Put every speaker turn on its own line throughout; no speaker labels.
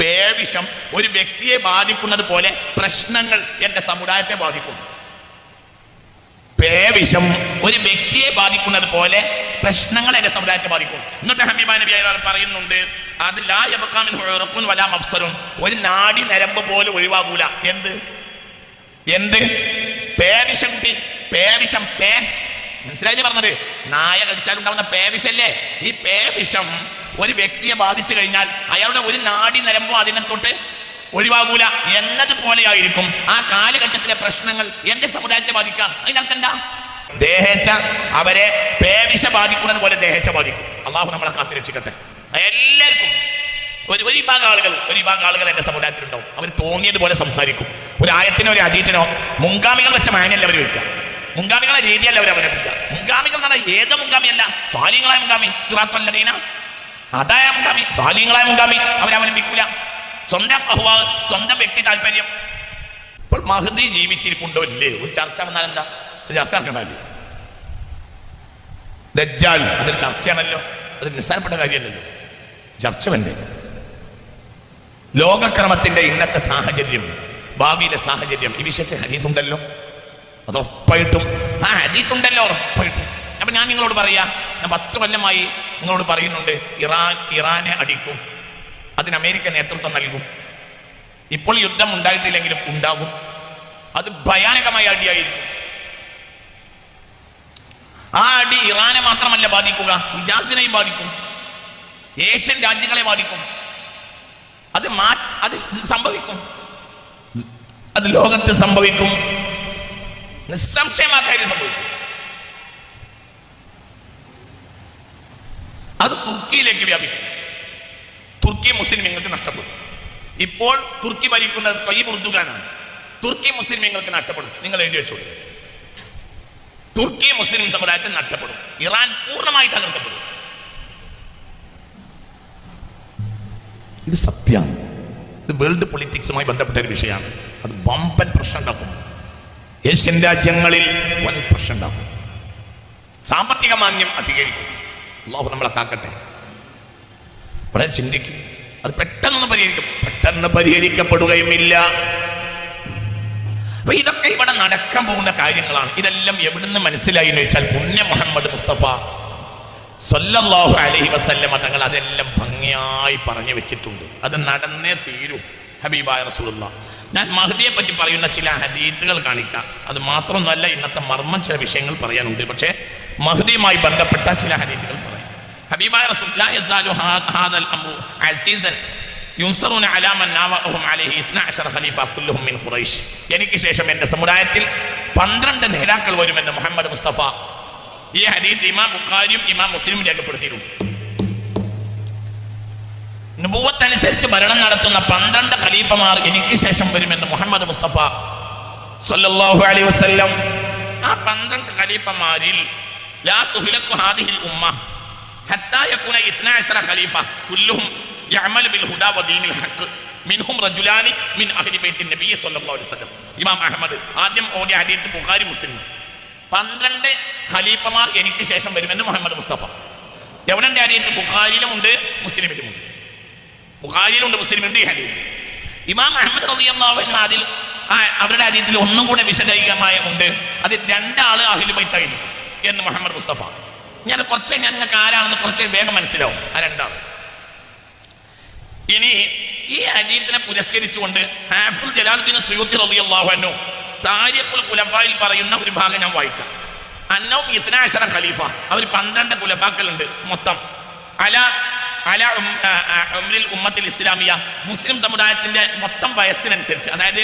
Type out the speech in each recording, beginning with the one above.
പേവിഷം ഒരു വ്യക്തിയെ ബാധിക്കുന്നത് പോലെ പ്രശ്നങ്ങൾ എന്റെ സമുദായത്തെ ബാധിക്കും. പേവിഷം ഒരു വ്യക്തിയെ ബാധിക്കുന്നത് പോലെ പ്രശ്നങ്ങൾ എന്റെ സമുദായത്തെ ബാധിക്കും. എന്നിട്ട് ഹബീബായ നബി പറയുന്നുണ്ട്, അത് ലാ യബ്ഖാ മിൻഹു ഉറഖുൻ വലാ മഫ്സറുൻ, ഒരു നാഡി നരമ്പ് പോലും ഒഴിവാകൂല. എന്ത് പേവിഷം? പേവിഷം, മനസ്സിലായി പറഞ്ഞത്? നായ കടിച്ചാലുണ്ടാവുന്ന പേവിഷല്ലേ? ഈ പേവിഷം ഒരു വ്യക്തിയെ ബാധിച്ചു കഴിഞ്ഞാൽ അയാളുടെ ഒരു നാഡി നരമ്പും അതിനെ തൊട്ട് ഒഴിവാകൂല എന്നതുപോലെയായിരിക്കും ആ കാലഘട്ടത്തിലെ പ്രശ്നങ്ങൾ എന്റെ സമുദായത്തെ ബാധിക്കാം. അതിനർത്ഥം എന്താ? ദേഹേച്ഛ അവരെ പേവിഷ ബാധിക്കുന്നത് പോലെ ദേഹേച്ഛ ബാധിക്കും. അള്ളാഹു നമ്മളെ കാത്തിരക്ഷിക്കട്ടെ. എല്ലാവർക്കും ഒരു വിഭാഗം ആളുകൾ എന്റെ സമുദായത്തിലുണ്ടാവും. അവർ തോന്നിയതുപോലെ സംസാരിക്കും. ഒരു ആയത്തിനോ ഒരു ഹദീസിനോ മുൻഗാമികൾ വെച്ച മാനല്ല അവർ വയ്ക്കുക. മുൻഗാമികളെ രീതിയല്ല അവർ അവലംബിക്കുക. മുൻഗാമികൾ എന്ന് പറഞ്ഞാൽ ഏത് മുൻഗാമിയല്ല, സ്വാലിഹ്യങ്ങളായ മുൻഗാമി, സിറാത്തുൽ ലദീന അതായ മുൻഗാമി, സ്വാലിഹ്യങ്ങളായ മുൻഗാമി അവരവലംബിക്കൂല. സ്വന്തം അഹ്വാ, സ്വന്തം വ്യക്തി താല്പര്യം. ഇപ്പോൾ മഹ്ദി ജീവിച്ചിരിപ്പുണ്ടോ ഇല്ലേ? ഒരു ചർച്ച വന്നാൽ എന്താ? ചർച്ച നടക്കണമല്ലോ. ദജ്ജാൽ അതൊരു ചർച്ചയാണല്ലോ, അത് നിസ്സാരപ്പെട്ട കാര്യമല്ലല്ലോ. ചർച്ച വേണ്ടേ? ലോകക്രമത്തിന്റെ ഇന്നത്തെ സാഹചര്യം, ഭാവിയിലെ സാഹചര്യം, ഈ വിഷയത്തിൽ ഹദീസ് ഉണ്ടല്ലോ. അത് ഉറപ്പായിട്ടും ആ ഹദീസ് ഉണ്ടല്ലോ, ഉറപ്പായിട്ടും. അപ്പൊ ഞാൻ നിങ്ങളോട് പറയാ, ഞാൻ 10 കൊല്ലമായി നിങ്ങളോട് പറയുന്നുണ്ട്, ഇറാനെ അടിക്കും, അതിന് അമേരിക്ക നേതൃത്വം നൽകും. ഇപ്പോൾ യുദ്ധം ഉണ്ടായിട്ടില്ലെങ്കിലും ഉണ്ടാകും. അത് ഭയാനകമായ അടിയായിരിക്കും. ആ അടി ഇറാനെ മാത്രമല്ല ബാധിക്കുക, ഹിജാസിനെയും ബാധിക്കും, ഏഷ്യൻ രാജ്യങ്ങളെ ബാധിക്കും. അത് സംഭവിക്കും, അത് ലോകത്ത് സംഭവിക്കും, നിസ്സംശയമായ കാര്യം സംഭവിക്കും. അത് തുർക്കിയിലേക്ക് വ്യാപിക്കും. തുർക്കി മുസ്ലിമീങ്ങൾക്ക് നഷ്ടപ്പെടും. ഇപ്പോൾ തുർക്കി ഭരിക്കുന്നത് തയ്യിബ് ഉർദുഗാനാണ്. തുർക്കി മുസ്ലിമീങ്ങൾക്ക് നഷ്ടപ്പെടും. നിങ്ങൾ എഴുതി വെച്ചോളൂ, തുർക്കി മുസ്ലിം സമുദായത്തിൽ നഷ്ടപ്പെടും. ഇറാൻ പൂർണ്ണമായി തകർക്കപ്പെടും. ഇത് സത്യമാണ്. ഇത് വേൾഡ് പൊളിറ്റിക്സുമായി ബന്ധപ്പെട്ട ഒരു വിഷയമാണ്. അത് വമ്പൻ പ്രശ്നം ഉണ്ടാക്കും. ഏഷ്യൻ രാജ്യങ്ങളിൽ വൻ പ്രശ്നം ഉണ്ടാക്കും. സാമ്പത്തിക മാന്യം അധികരിക്കും. അല്ലാഹു നമ്മളെ കാക്കട്ടെ. വളരെ ചിന്തിക്കും. അത് പെട്ടെന്ന് പരിഹരിക്കപ്പെടുകയുമില്ല. അപ്പൊ ഇതൊക്കെ ഇവിടെ നടക്കാൻ പോകുന്ന കാര്യങ്ങളാണ്. ഇതെല്ലാം എവിടുന്ന് മനസ്സിലായി എന്ന് വെച്ചാൽ പുണ്യ മുഹമ്മദ് മുസ്തഫ സല്ലല്ലാഹു അലൈഹി വസല്ലമ തങ്ങൾ അതെല്ലാം ഭംഗിയായി പറഞ്ഞു വെച്ചിട്ടുണ്ട്. അത് നടന്നേ തീരൂ. ഹബീബായ റസൂലുള്ളാഹ്. ഞാൻ മഹ്ദിയെ പറ്റി പറയുന്ന ചില ഹദീസുകൾ കാണിക്കാം. അത് മാത്രമൊന്നുമല്ല, ഇന്നത്തെ മർമ്മം ചില വിഷയങ്ങൾ പറയാനുണ്ട്. പക്ഷേ മഹ്ദിയുമായി ബന്ധപ്പെട്ട ചില ഹദീസുകൾ പറയാം. ഹബീബായ റസൂലുള്ളാഹി യസാലു ഹാദൽ അംറു അസീസൻ യുൻസറൂന അലാ മൻ നാവഅഹും അലൈഹി 12 ഖലീഫ കുല്ലുഹും മിൻ ഖുറൈശ്. എനിക്ക് ശേഷം എൻ്റെ സമുദായത്തിൽ 12 നേതാക്കൾ വരുമെന്ന് മുഹമ്മദ് മുസ്തഫ. ഈ ഹദീസ് ഇമാം ബുഖാരിയും ഇമാം മുസ്ലിമും രേഖപ്പെടുത്തിയിരുന്നു. നുബുവത്ത് അനുസരിച്ച് ഭരണം നടത്തുന്ന 12 ഖലീഫമാർ എനിക്ക് ശേഷം വരുമെന്ന് മുഹമ്മദ് മുസ്തഫ സല്ലല്ലാഹു അലൈഹി വസല്ലം. ആ 12 ഖലീഫമാരിൽ ലാ തുഹ്ലഖു ഹാദിഹിൽ ഉമ്മ ഹത്താ യകൂന 12 ഖലീഫ കുല്ലുഹും യഅമൽ ബിൽ ഹുദാ വദീനിൽ ഹഖ് മിൻഹും റജുലാനി മിൻ അഹ്ലി ബൈത്തി നബി സല്ലല്ലാഹു അലൈഹി വസല്ലം. ഇമാം അഹ്മദ് ആദ്യം ഓടിയ ഹദീസ് ബുഖാരി മുസ്ലിം. 12 ഖലീഫമാർ എനിക്ക് ശേഷം വരുമെന്ന് മുഹമ്മദ് മുസ്തഫ. എവിടെന്റെ ഹദീസ്? ബുഖാരിയിലുമുണ്ട് മുസ്ലിമിലുമുണ്ട്. ബുഖാരിയിലുണ്ട്, മുസ്ലിമുണ്ട് ഈ ഹദീസ്. ഇമാം അഹ്മദ് റളിയല്ലാഹു അൻഹു അതിൽ അവരുടെ ഹദീസിൽ ഒന്നും കൂടെ വിശദീകരണമായ ഉണ്ട്. അത് 2 ആള് അഹ്ലു ബൈത്തായിരിക്കും എന്ന് മുഹമ്മദ് മുസ്തഫ. ഞാൻ കുറച്ച് ഞങ്ങൾക്ക് ആരാണെന്ന് കുറച്ച് വേഗം മനസ്സിലാവും. ആ 2 ആൾ. ഇനി ഈ ഹദീസിനെ പുരസ്കരിച്ചുകൊണ്ട് ഹാഫിൾ ജലാലുദ്ദീൻ സുയൂത്തി റളിയല്ലാഹു അൻഹു താരിഖുൽ ഖുലഫായിൽ പറയുന്ന ഒരു ഭാഗം ഞാൻ വായിക്കാം. അന്നഹും 12 ഖലീഫ, അവർ 12 ഖുലഫാക്കളുണ്ട് മൊത്തം. ഉംറിൽ ഉമ്മത്തിൽ ഇസ്ലാമിയ, മുസ്ലിം സമുദായത്തിന്റെ മൊത്തം വയസ്സിനനുസരിച്ച്, അതായത്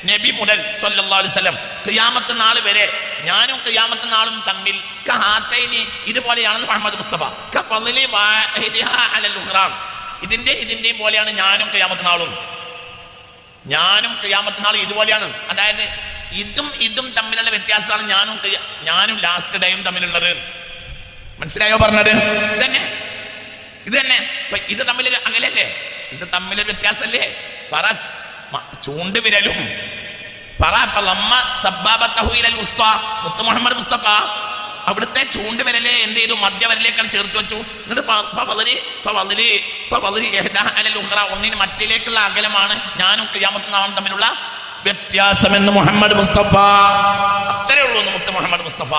നബി മുതൽ സല്ലല്ലാഹു അലൈഹി വസല്ലം ഖിയാമത്ത് നാൾ വരെ ഞാനും ഖിയാമത്ത് നാളും തമ്മിൽ കഹാതൈനി ഇതുപോലെയാണെന്ന് മുഹമ്മദ് മുസ്തഫ. കഫളി വാഹിദിഹാ അലൽ ഉഖ്റാ, ഇതിന്റെയും പോലെയാണ് ഞാനും ഖിയാമത്ത് നാളും. ഞാനും ഖിയാമത്ത് നാളും ഇതുപോലെയാണ്. അതായത് ഇതും തമ്മിലുള്ള വ്യത്യാസമാണ് ഞാനും ലാസ്റ്റ് ഡേയും തമ്മിലുള്ളത്. മനസ്സിലായോ പറഞ്ഞത്? ഇത് തന്നെ. ഇത് തമ്മിലൊരു അകലല്ലേ? ഇത് തമ്മിലൊരു വ്യത്യാസല്ലേ? പറ ചൂണ്ട് വിരലും പറ. മുത്ത് മുഹമ്മദ് മുസ്തഫ അവിടുത്തെ ചൂണ്ടുവിരലെ എന്ത് ചെയ്തു? മധ്യവരലേക്കാണ് ചേർത്ത് വെച്ചു. എന്നിട്ട് ഒന്നിന് മറ്റിലേക്കുള്ള അകലമാണ് ഞാനും ഖിയാമത്ത് നാളും തമ്മിലുള്ള വ്യത്യാസമെന്ന് മുഹമ്മദ് മുസ്തഫ. അത്രേ ഉള്ളൂ മുത്ത് മുഹമ്മദ് മുസ്തഫ.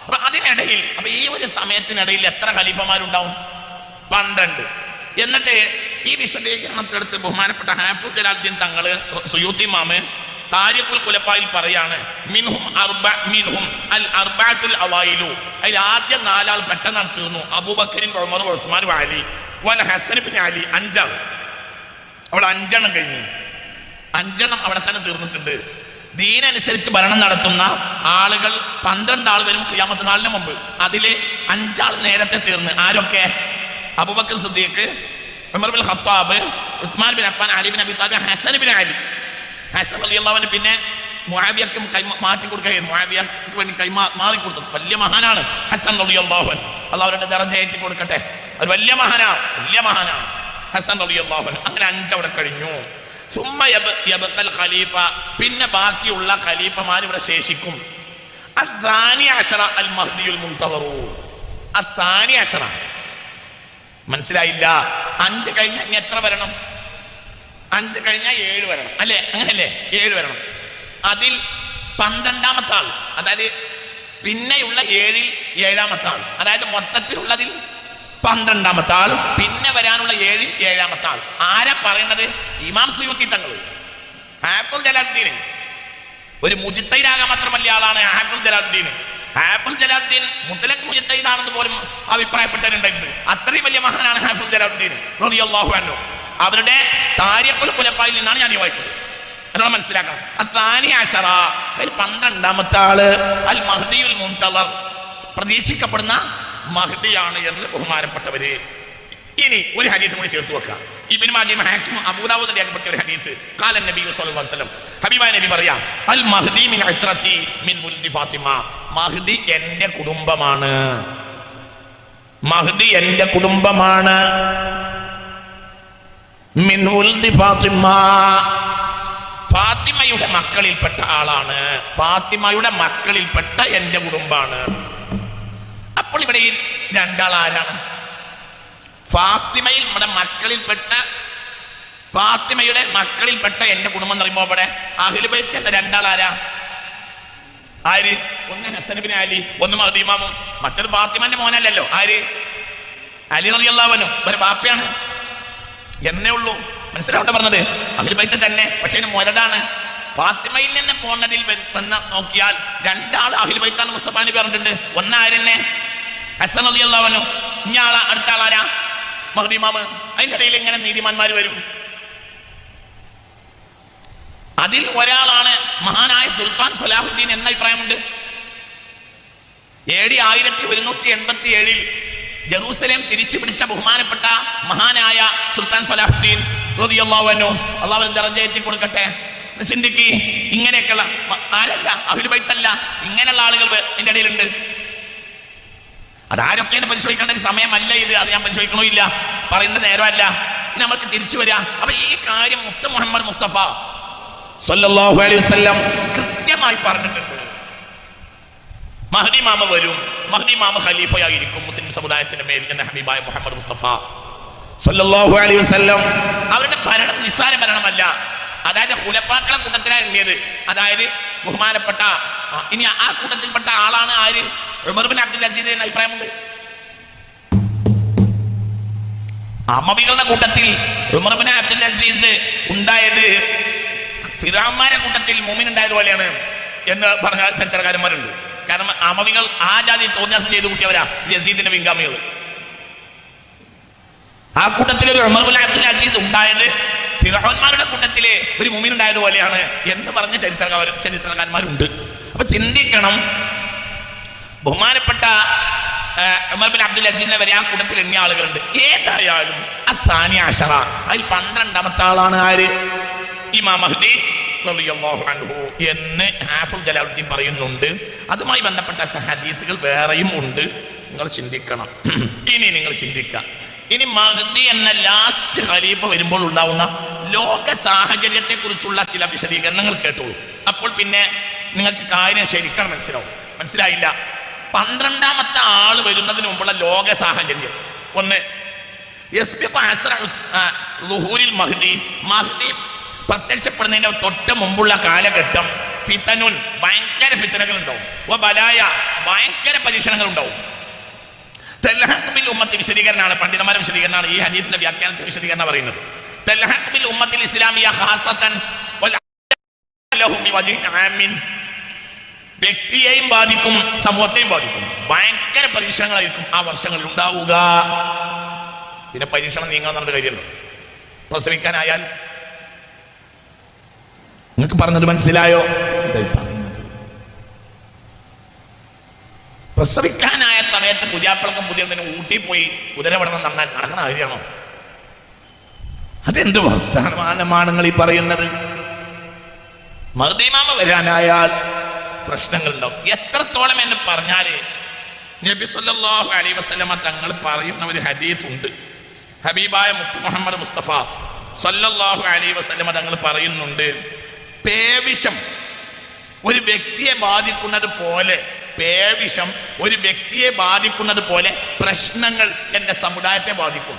അപ്പൊ അതിനിടയിൽ ഈ ഒരു സമയത്തിനിടയിൽ എത്ര ഖലീഫമാരുണ്ടാവും? 12. എന്നിട്ട് ഈ വിശദീകരണത്തിലെടുത്ത് ബഹുമാനപ്പെട്ട ഹാഫിദ് ജലാലുദ്ദീൻ തങ്ങള് സുയൂത്തി ഇമാമ് താരിഖുൽ ഖുലഫായിൽ പറയാണ്, മിൻഹും അൽ അർബഅത്തുൽ അവൈലു, അതിൽ ആദ്യം 4 ആൾ പെട്ടെന്ന് തീർന്നു. അബൂബക്കറിൻ, ഉമർ, ഉസ്മാൻ, അലി വൽ ഹസൻ ഇബ്നു അലി. 5 ആൾ അവിടെ 5 എണ്ണം കഴിഞ്ഞു. 5 എണ്ണം അവിടെ തന്നെ തീർന്നിട്ടുണ്ട്. ദീനനുസരിച്ച് ഭരണം നടത്തുന്ന ആളുകൾ 12 ആൾ വരും ഖിയാമത്ത് നാളിന് മുമ്പ്. അതില് 5 ആൾ നേരത്തെ തീർന്ന്. ആരൊക്കെ? Abubakar Siddique, Umar bin Khattab, Usman bin Affan, Ali bin Abi Talib, Hasan bin Ali. Hasan റളിയല്ലാഹു അൻഹു പിന്നെ മുആവിയക്ക് മാറ്റി കൊടുക്കുകയായിരുന്നു. മുആവിയക്ക് വേണ്ടി മാറി കൊടുത്തു. വലിയ മഹാനാണ് ഹസൻ റളിയല്ലാഹു അൻഹു. അല്ലാഹു അവരുടെ ദറജ ഏറ്റി കൊടുക്കട്ടെ. ഒരു വലിയ മഹാനാണ് ഹസൻ റളിയല്ലാഹു അൻഹു. അങ്ങനെ 5 അവിടെ കഴിഞ്ഞു. സുമ്മ യബ്ഖൽ ഖലീഫ, പിന്നെ ബാക്കിയുള്ള ഖലീഫമാർ ഇവിടെ ശേഷിക്കും. അസ്സാനി അശറ അൽ മഹ്ദിയുൽ മുൻതദറു. അസ്സാനി അശറ മനസ്സിലായില്ല. 5 കഴിഞ്ഞാൽ ഇനി എത്ര വരണം? 5 കഴിഞ്ഞാൽ 7 വരണം അല്ലേ? അങ്ങനല്ലേ? 7 വരണം. അതിൽ 12ാമത്തെ ആൾ, അതായത് പിന്നെയുള്ള 7ൽ 7ാമത്തെ ആൾ, അതായത് മൊത്തത്തിലുള്ളതിൽ 12ാമത്തെ ആൾ, പിന്നെ വരാനുള്ള 7ൽ 7ാമത്തെ ആൾ. ആരാ പറയുന്നത്? ഇമാം സുയൂത്തി തങ്ങൾ. ഹാഫിദ് ജലാലുദ്ദീൻ ഒരു മുജ്തഹിദാകാൻ മാത്രമല്ല ആളാണ് ഹാഫിദ് ജലാലുദ്ദീൻ. ഹാഫിദ് ജലാലുദ്ദീൻ മുത്ലഖ് മുജ്തഹിദാണെന്ന് പോലും അഭിപ്രായപ്പെട്ടവരുണ്ടായിട്ടുണ്ട്. അത്രയും വലിയ മഹാനാണ് ഹാഫിദ് ജലാലുദ്ദീൻ റളിയല്ലാഹു അൻഹു. അവരുടെ താരിഖുൽ ഖുലഫായിൽ നിന്നാണ് ഞാൻ ഈ വായിക്കുന്നത്. എന്നോട് മനസ്സിലാക്കണം. അസ്സാനി അശറ, 12ാമത്തെ ആള് അൽ മഹ്ദിയുൽ മുൻതദർ, പ്രതീക്ഷിക്കപ്പെടുന്ന മഹ്ദിയാണ് എന്ന് ബഹുമാനപ്പെട്ടവര്. ഇനി ഒരു ഹദീസ് കൂടി ചേർത്ത് വെക്കുക. ഇബ്നു മാജഹ്, ഹാക്കിം, അബൂദാവൂദ് രേഖപ്പെടുത്തിയ ഒരു ഹദീസ്. ഖാല നബി സ്വല്ലല്ലാഹു അലൈഹി വസല്ലം, ഹബീബായ നബി പറയാ, അൽ മഹ്ദി മിൻ ഇത്രത്തി മിൻ ഉൽദി ഫാത്തിമ. മഹ്ദി എന്റെ കുടുംബമാണ്. മഹ്ദി എന്റെ കുടുംബമാണ്. മിൻ ഉൽദി ഫാത്തിമ, ഫാത്തിമയുടെ മക്കളിൽപ്പെട്ട ആളാണ്. ഫാത്തിമയുടെ മക്കളിൽപ്പെട്ട എന്റെ കുടുംബാണ്. അപ്പോൾ ഇവിടെ ഈ 2 ആൾ ആരാണ്? ഫാത്തിമയുടെ മക്കളിൽപ്പെട്ട എന്റെ കുടുംബം എന്ന് പറയുമ്പോ ഇവിടെ അഹ്ലുൽ ബൈത്തിന്റെ 2 ആൾ ആരാ? ആര്? ഒന്ന് ഹസൻ ബിൻ അലി, ഒന്ന് മഹ്ദി ഇമാമും. മറ്റൊരു ഫാത്തിമന്റെ മോനല്ലല്ലോ. ആര്? അലി റളിയല്ലാഹു അൻഹു. ഒരു ബാപ്പയാണ് എന്നേ ഉള്ളൂ. മനസ്സിലാവട്ടെ പറഞ്ഞത്? അഹ്ലുൽ ബൈത്ത് തന്നെ, പക്ഷെ മുരടാണ്. ഫാത്തിമയിൽ നിന്ന് പോന്നതിൽ നോക്കിയാൽ 2 ആൾ അഹ്ലുൽ ബൈത്താണ് മുസ്തഫ നബി പറഞ്ഞിട്ടുണ്ട്. ഒന്ന് ആരെന്നെ? ഹസൻ റളിയല്ലാഹു അൻഹു. ഇയാളാ അടുത്ത ആളാരാ? മഹ്ദി ഇമാം. അതിന്റെ ഇടയിൽ എങ്ങനെ നീതിമാന്മാർ വരും? അതിൽ ഒരാളാണ് മഹാനായ സുൽത്താൻ സലാഹുദ്ദീൻ എന്ന അഭിപ്രായമുണ്ട്. AD 1187 ജെറൂസലേം തിരിച്ചു പിടിച്ച ബഹുമാനപ്പെട്ട മഹാനായ സുൽത്താൻ സലാഹുദ്ദീൻ റളിയല്ലാഹു അൻഹു, അല്ലാഹു അവരുടെ ദറജ ഏറ്റി കൊടുക്കട്ടെ. ചിന്തിക്ക്, ഇങ്ങനെയൊക്കെയുള്ള ആരല്ല, അഹ്ലുൽ ബൈത്തല്ല, ഇങ്ങനെയുള്ള ആളുകൾ ഇതിന്റെ ഇടയിലുണ്ട്. അതാരൊക്കെ പരിശോധിക്കേണ്ട ഒരു സമയമല്ല ഇത്. അത് ഞാൻ പരിശോധിക്കണമില്ല, പറയുന്ന നേരമല്ല. നമുക്ക് തിരിച്ചു വരാം. അപ്പൊ ഈ കാര്യം മുത്ത് മുഹമ്മദ് മുസ്തഫ സ്വല്ലല്ലാഹു അലൈഹി വസല്ലം കൃത്യമായി പറഞ്ഞിട്ടുണ്ട്. മഹ്ദി ഇമാം വരും, മഹ്ദി ഇമാം ഖലീഫയായിരിക്കും മുസ്ലിം സമുദായത്തിന്റെ മേൽ എന്ന ഹബീബായ മുഹമ്മദ് മുസ്തഫ സ്വല്ലല്ലാഹു അലൈഹി വസല്ലം. അവരുടെ ഭരണം നിസ്സാര ഭരണമല്ല. അതായത് ഖുലഫാക്കളെ കൂട്ടത്തിലാണ് എണ്ണിയത്. അതായത് ബഹുമാനപ്പെട്ട ഇനി ആ കൂട്ടത്തിൽപ്പെട്ട ആളാണ് ആര്? ഉമർ ബിൻ അബ്ദുൽ അസീസ് എന്ന അഭിപ്രായമുണ്ട്. അമവികളുടെ കൂട്ടത്തിൽ ഉമർ ബിൻ അബ്ദുൽ അസീസ് ഉണ്ടായത് ഫിറഔന്മാരുടെ കൂട്ടത്തിൽ മുഅ്മിൻ ഉണ്ടായതുപോലെയാണ് എന്ന് പറഞ്ഞ ചരിത്രകാരന്മാരുണ്ട്. കാരണം അമവികൾ ആ ജാതി തോന്നിയാസം ചെയ്ത് കൂട്ടിയവരാ യസീദിന്റെ പിൻഗാമികൾ. ആ കൂട്ടത്തിൽ ഒരു ഉമർ ബിൻ അബ്ദുൽ അസീസ് ഉണ്ടായത് ഫിറഔന്മാരുടെ കൂട്ടത്തിലെ ഒരു മുഅ്മിൻ ഉണ്ടായതുപോലെയാണ് എന്ന് പറഞ്ഞ ചരിത്രകാരന്മാരുണ്ട്. അപ്പൊ ചിന്തിക്കണം, ബഹുമാനപ്പെട്ട ഉമർ ബിൻ അബ്ദുൽ അസീസിനെ വരെ ആ കൂട്ടത്തിൽ എണ്ണിയ ആളുകളുണ്ട്. ഏതായാലും അസ്സാനി അശറ, അതിൽ 12ാമത്തെ ആളാണ് ആര്? ഇമാം മഹ്ദി റളിയല്ലാഹു അൻഹു എന്ന് ഹാഫിദ് ജലാലുദ്ദീൻ പറയുന്നുണ്ട്. അതുമായി ബന്ധപ്പെട്ട ഹദീസുകൾ വേറെയും ഉണ്ട്. നിങ്ങൾ ചിന്തിക്കണം. ഇനി നിങ്ങൾ ചിന്തിക്കുക, ഇനി മഹ്ദി എന്ന ലാസ്റ്റ് ഖലീഫ വരുമ്പോൾ ഉണ്ടാവുന്ന ലോക സാഹചര്യത്തെ കുറിച്ചുള്ള ചില വിശദീകരണങ്ങൾ കേട്ടോളൂ. അപ്പോൾ പിന്നെ നിങ്ങൾക്ക് കാര്യം ശരിക്കും മനസ്സിലാവും. മനസ്സിലായില്ല? 12ാമത്തെ ആള് വരുന്നതിന് മുമ്പുള്ള ലോക സാഹചര്യം ഒന്ന്, മഹ്ദി പ്രത്യക്ഷപ്പെടുന്നതിന്റെ തൊട്ട് മുമ്പുള്ള കാലഘട്ടം ഫിതനുൻ, ഭയങ്കര ഫിതനകൾ ഉണ്ടാവും, ബലായ, ഭയങ്കര പരീക്ഷണങ്ങൾ ഉണ്ടാവും. ഉമ്മത്തി വിശദീകരണമാണ്, പണ്ഡിതന്മാരുടെ വിശദീകരണമാണ് ഈ ഹദീസിന്റെ വ്യാഖ്യാനത്തിൽ വിശദീകരണം പറയുന്നത്. ഉമ്മത്തിൽ ഇസ്ലാമിയ ഖാസത്തൻ വ്യക്തിയെയും ബാധിക്കും സമൂഹത്തെയും ബാധിക്കും. ഭയങ്കര പരീക്ഷണങ്ങളായിരിക്കും ആ വർഷങ്ങളിൽ ഉണ്ടാവുക. പിന്നെ പരീക്ഷണം നീങ്ങാൻ പറഞ്ഞ കാര്യമല്ലോ. പ്രസവിക്കാനായാൽ നിങ്ങൾക്ക് പറഞ്ഞത് മനസ്സിലായോ? പ്രസവിക്കാനായ സമയത്ത് പുതിയാപ്പിളക്കും പുതിയതിനും ഊട്ടി പോയി ഉദരപഠനം നടന്നാൽ നടക്കണ കാര്യമാണോ? അതെന്ത് വർത്തമാനമാണ് നിങ്ങൾ ഈ പറയുന്നത്? മഹ്ദിമാമ വരാനായാൽ പ്രശ്നങ്ങൾ ഉണ്ടാവും. എത്രത്തോളം എന്ന് പറഞ്ഞാല് നബി സല്ലല്ലാഹു അലൈഹി വസല്ലമ തങ്ങൾ പറയുന്ന ഒരു ഹദീസ് ഉണ്ട്. ഹബീബായ മുത്ത് മുഹമ്മദ് മുസ്തഫ സല്ലല്ലാഹു അലൈഹി വസല്ലമ തങ്ങൾ പറയുന്നുണ്ട്, പേവിഷം ഒരു വ്യക്തിയെ ബാധിക്കുന്നത് പോലെ, പേവിഷം ഒരു വ്യക്തിയെ ബാധിക്കുന്നത് പോലെ പ്രശ്നങ്ങൾ എന്റെ സമുദായത്തെ ബാധിക്കും.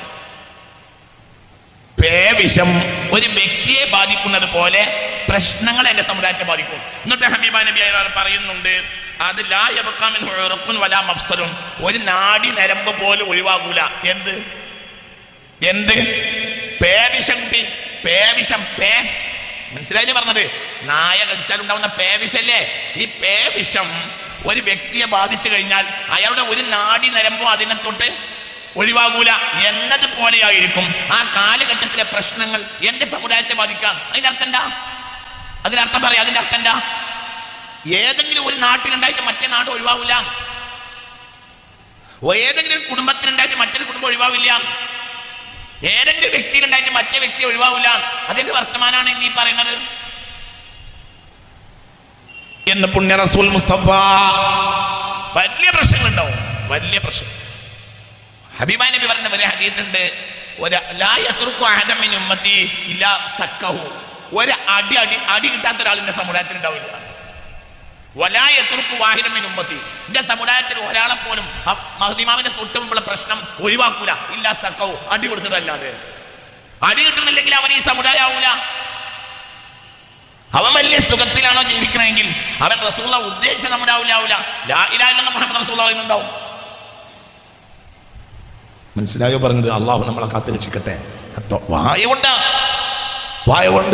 പേവിഷം ഒരു വ്യക്തിയെ ബാധിക്കുന്നത് പോലെ പ്രശ്നങ്ങൾ എന്റെ സമുദായത്തെ ബാധിക്കും. എന്നിട്ട് ഹബീബാ നബി പറയുന്നുണ്ട്, അത് ലാ യബ്ഖാ മിൻഹു ഉറഖുൻ വലാ മഫ്സലുൻ, ഒരു നാഡി നരമ്പ് പോലും ഒഴിവാകൂല. എന്ത് പേവിഷം? പേവിഷം, മനസ്സിലായില്ലേ പറഞ്ഞത്? നായ കടിച്ചാൽ ഉണ്ടാവുന്ന പേവിഷല്ലേ? ഈ പേവിഷം ഒരു വ്യക്തിയെ ബാധിച്ചു കഴിഞ്ഞാൽ അയാളുടെ ഒരു നാഡി നരമ്പോ അതിനെ തൊട്ട് ഒഴിവാകൂല എന്നതുപോലെയായിരിക്കും ആ കാലഘട്ടത്തിലെ പ്രശ്നങ്ങൾ എന്റെ സമുദായത്തെ ബാധിക്കാം. അതിന്റെ അർത്ഥം എന്താ? അതിനർത്ഥം പറയാം. അതിന്റെ അർത്ഥം എന്താ? ഏതെങ്കിലും ഒരു നാട്ടിലുണ്ടായിട്ട് മറ്റേ നാട് ഒഴിവാവില്ല, ഏതെങ്കിലും കുടുംബത്തിലുണ്ടായിട്ട് മറ്റൊരു കുടുംബം ഒഴിവാവില്ല, ഏതെങ്കിലും വ്യക്തിയിലുണ്ടായിട്ട് മറ്റേ വ്യക്തി ഒഴിവാവില്ല. അതിന്റെ വർത്തമാനാണ് ഇനി പറയുന്നത് എന്ന് പുണ്യ റസൂൽ മുസ്തഫ. വലിയ പ്രശ്നങ്ങളുണ്ടാവും, വലിയ പ്രശ്നം. ഹബീബാ നബി പറയുന്ന ഒരു ഹദീസുണ്ട്, ഒരു അടി കിട്ടാത്ത ഒരാളിന്റെ സമുദായത്തിൽ ഉണ്ടാവില്ല. എന്റെ സമുദായത്തിൽ ഒരാളെ പോലും മഹ്ദിമാമിന്റെ തൊട്ട് മുമ്പുള്ള പ്രശ്നം ഒഴിവാക്കൂല, ഇല്ല സക്കവു, അടി കൊടുത്തിട്ടല്ലാതെ. അടി കിട്ടുന്നില്ലെങ്കിൽ അവൻ ഈ സമുദായം ആവൂല. അവൻ വലിയ സുഖത്തിലാണോ ജീവിക്കണമെങ്കിൽ അവൻ റസൂലുള്ള ഉദ്ദേശിച്ച സമുദായം ആവൂല. ലാ ഇലാഹ ഇല്ലല്ലാഹ് മുഹമ്മദ് റസൂലുള്ളാഹി ഉണ്ടാവും. മനസ്സിലായോ പറഞ്ഞത്? അള്ളാഹു നമ്മളെ കാത്തുരക്ഷിക്കട്ടെ. വായ കൊണ്ട്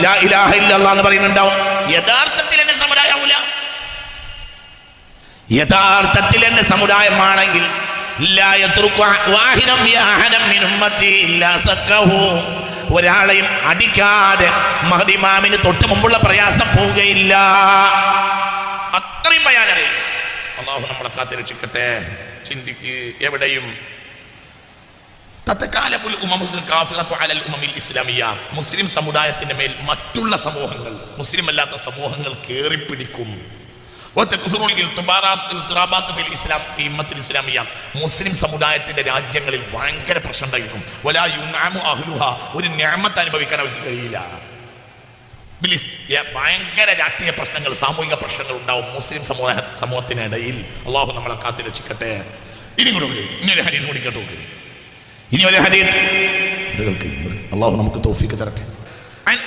ലാ ഇലാഹ ഇല്ലല്ലാഹ് എന്ന് പറയുന്നുണ്ടാവും. യഥാർത്ഥത്തിൽ എന്റെ സമുദായമാവൂല. യഥാർത്ഥത്തിൽ എന്റെ സമുദായമാണെങ്കിൽ ഒരാളെയും അടിക്കാതെ മഹ്ദിമാമിന് തൊട്ട് മുമ്പുള്ള പ്രയാസം പോവുകയില്ല. അത്രയും ബയാനായി. അള്ളാഹു നമ്മളെ കാത്തുരക്ഷിക്കട്ടെ. ചിന്തിക്ക്, എവിടെയും മുസ്ലിം സമുദായത്തിന്റെ മേൽ മറ്റുള്ള സമൂഹങ്ങൾ, മുസ്ലിം അല്ലാത്ത സമൂഹങ്ങൾ കേറിപ്പിടിക്കും. മുസ്ലിം സമുദായത്തിന്റെ രാജ്യങ്ങളിൽ ഭയങ്കര പ്രശ്നം ഉണ്ടായിരിക്കും. ഒരു നിഅമത്ത് അനുഭവിക്കാൻ അവർക്ക് കഴിയില്ല. ഭയങ്കര രാഷ്ട്രീയ പ്രശ്നങ്ങൾ, സാമൂഹിക പ്രശ്നങ്ങൾ ഉണ്ടാവും മുസ്ലിം സമൂഹത്തിനിടയിൽ. അള്ളാഹു നമ്മളെ കാത്തുരക്ഷിക്കട്ടെ. ഇനി ഒരു ഹദീസ് കൂടി കേട്ടു. ഇനി ഒരു ഹദീസ് അള്ളാഹു നമുക്ക് തൗഫീഖ് തരട്ടെ.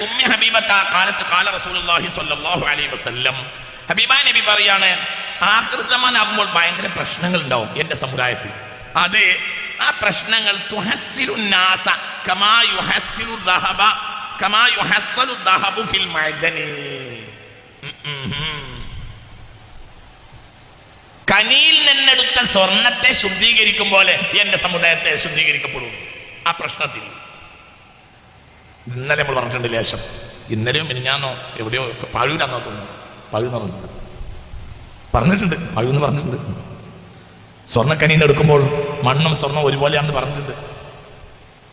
ഉമ്മി ഹബീബത്ത ഖാലത്ത് ഖാല റസൂലുള്ളാഹി സ്വല്ലല്ലാഹു അലൈഹി വസല്ലം, ഹബീബ നബി പറയാണ്, ആഖിർ സമാൻ ആകുമ്പോൾ ഭയങ്കര പ്രശ്നങ്ങൾ ഉണ്ടാവും എന്റെ സമുദായത്തിൽ. അത് ആ പ്രശ്നങ്ങൾ തുഹസ്സിലുൻ നാസ കമാ യുഹസ്സിലു ദഹബ കമാ യുഹസ്സലു ദഹബു ഫിൽ മഅദനി. കനിയിൽ നിന്നെടുത്ത സ്വർണത്തെ ശുദ്ധീകരിക്കും പോലെ എന്റെ സമുദായത്തെ ശുദ്ധീകരിക്കപ്പെടും ആ പ്രശ്നത്തിൽ. ഇന്നലെ നമ്മൾ പറഞ്ഞിട്ടുണ്ട് ലേശം, ഇന്നലെയോ മിനിഞ്ഞാന്നോ എവിടെയോ പഴുവിലാന്നോ തോന്നുന്നു, പഴുന്ന് പറഞ്ഞിട്ടുണ്ട്, പഴുന്ന് പറഞ്ഞിട്ടുണ്ട്. സ്വർണ്ണക്കനീന്ന് എടുക്കുമ്പോൾ മണ്ണും സ്വർണ്ണം ഒരുപോലെയാണെന്ന് പറഞ്ഞിട്ടുണ്ട്.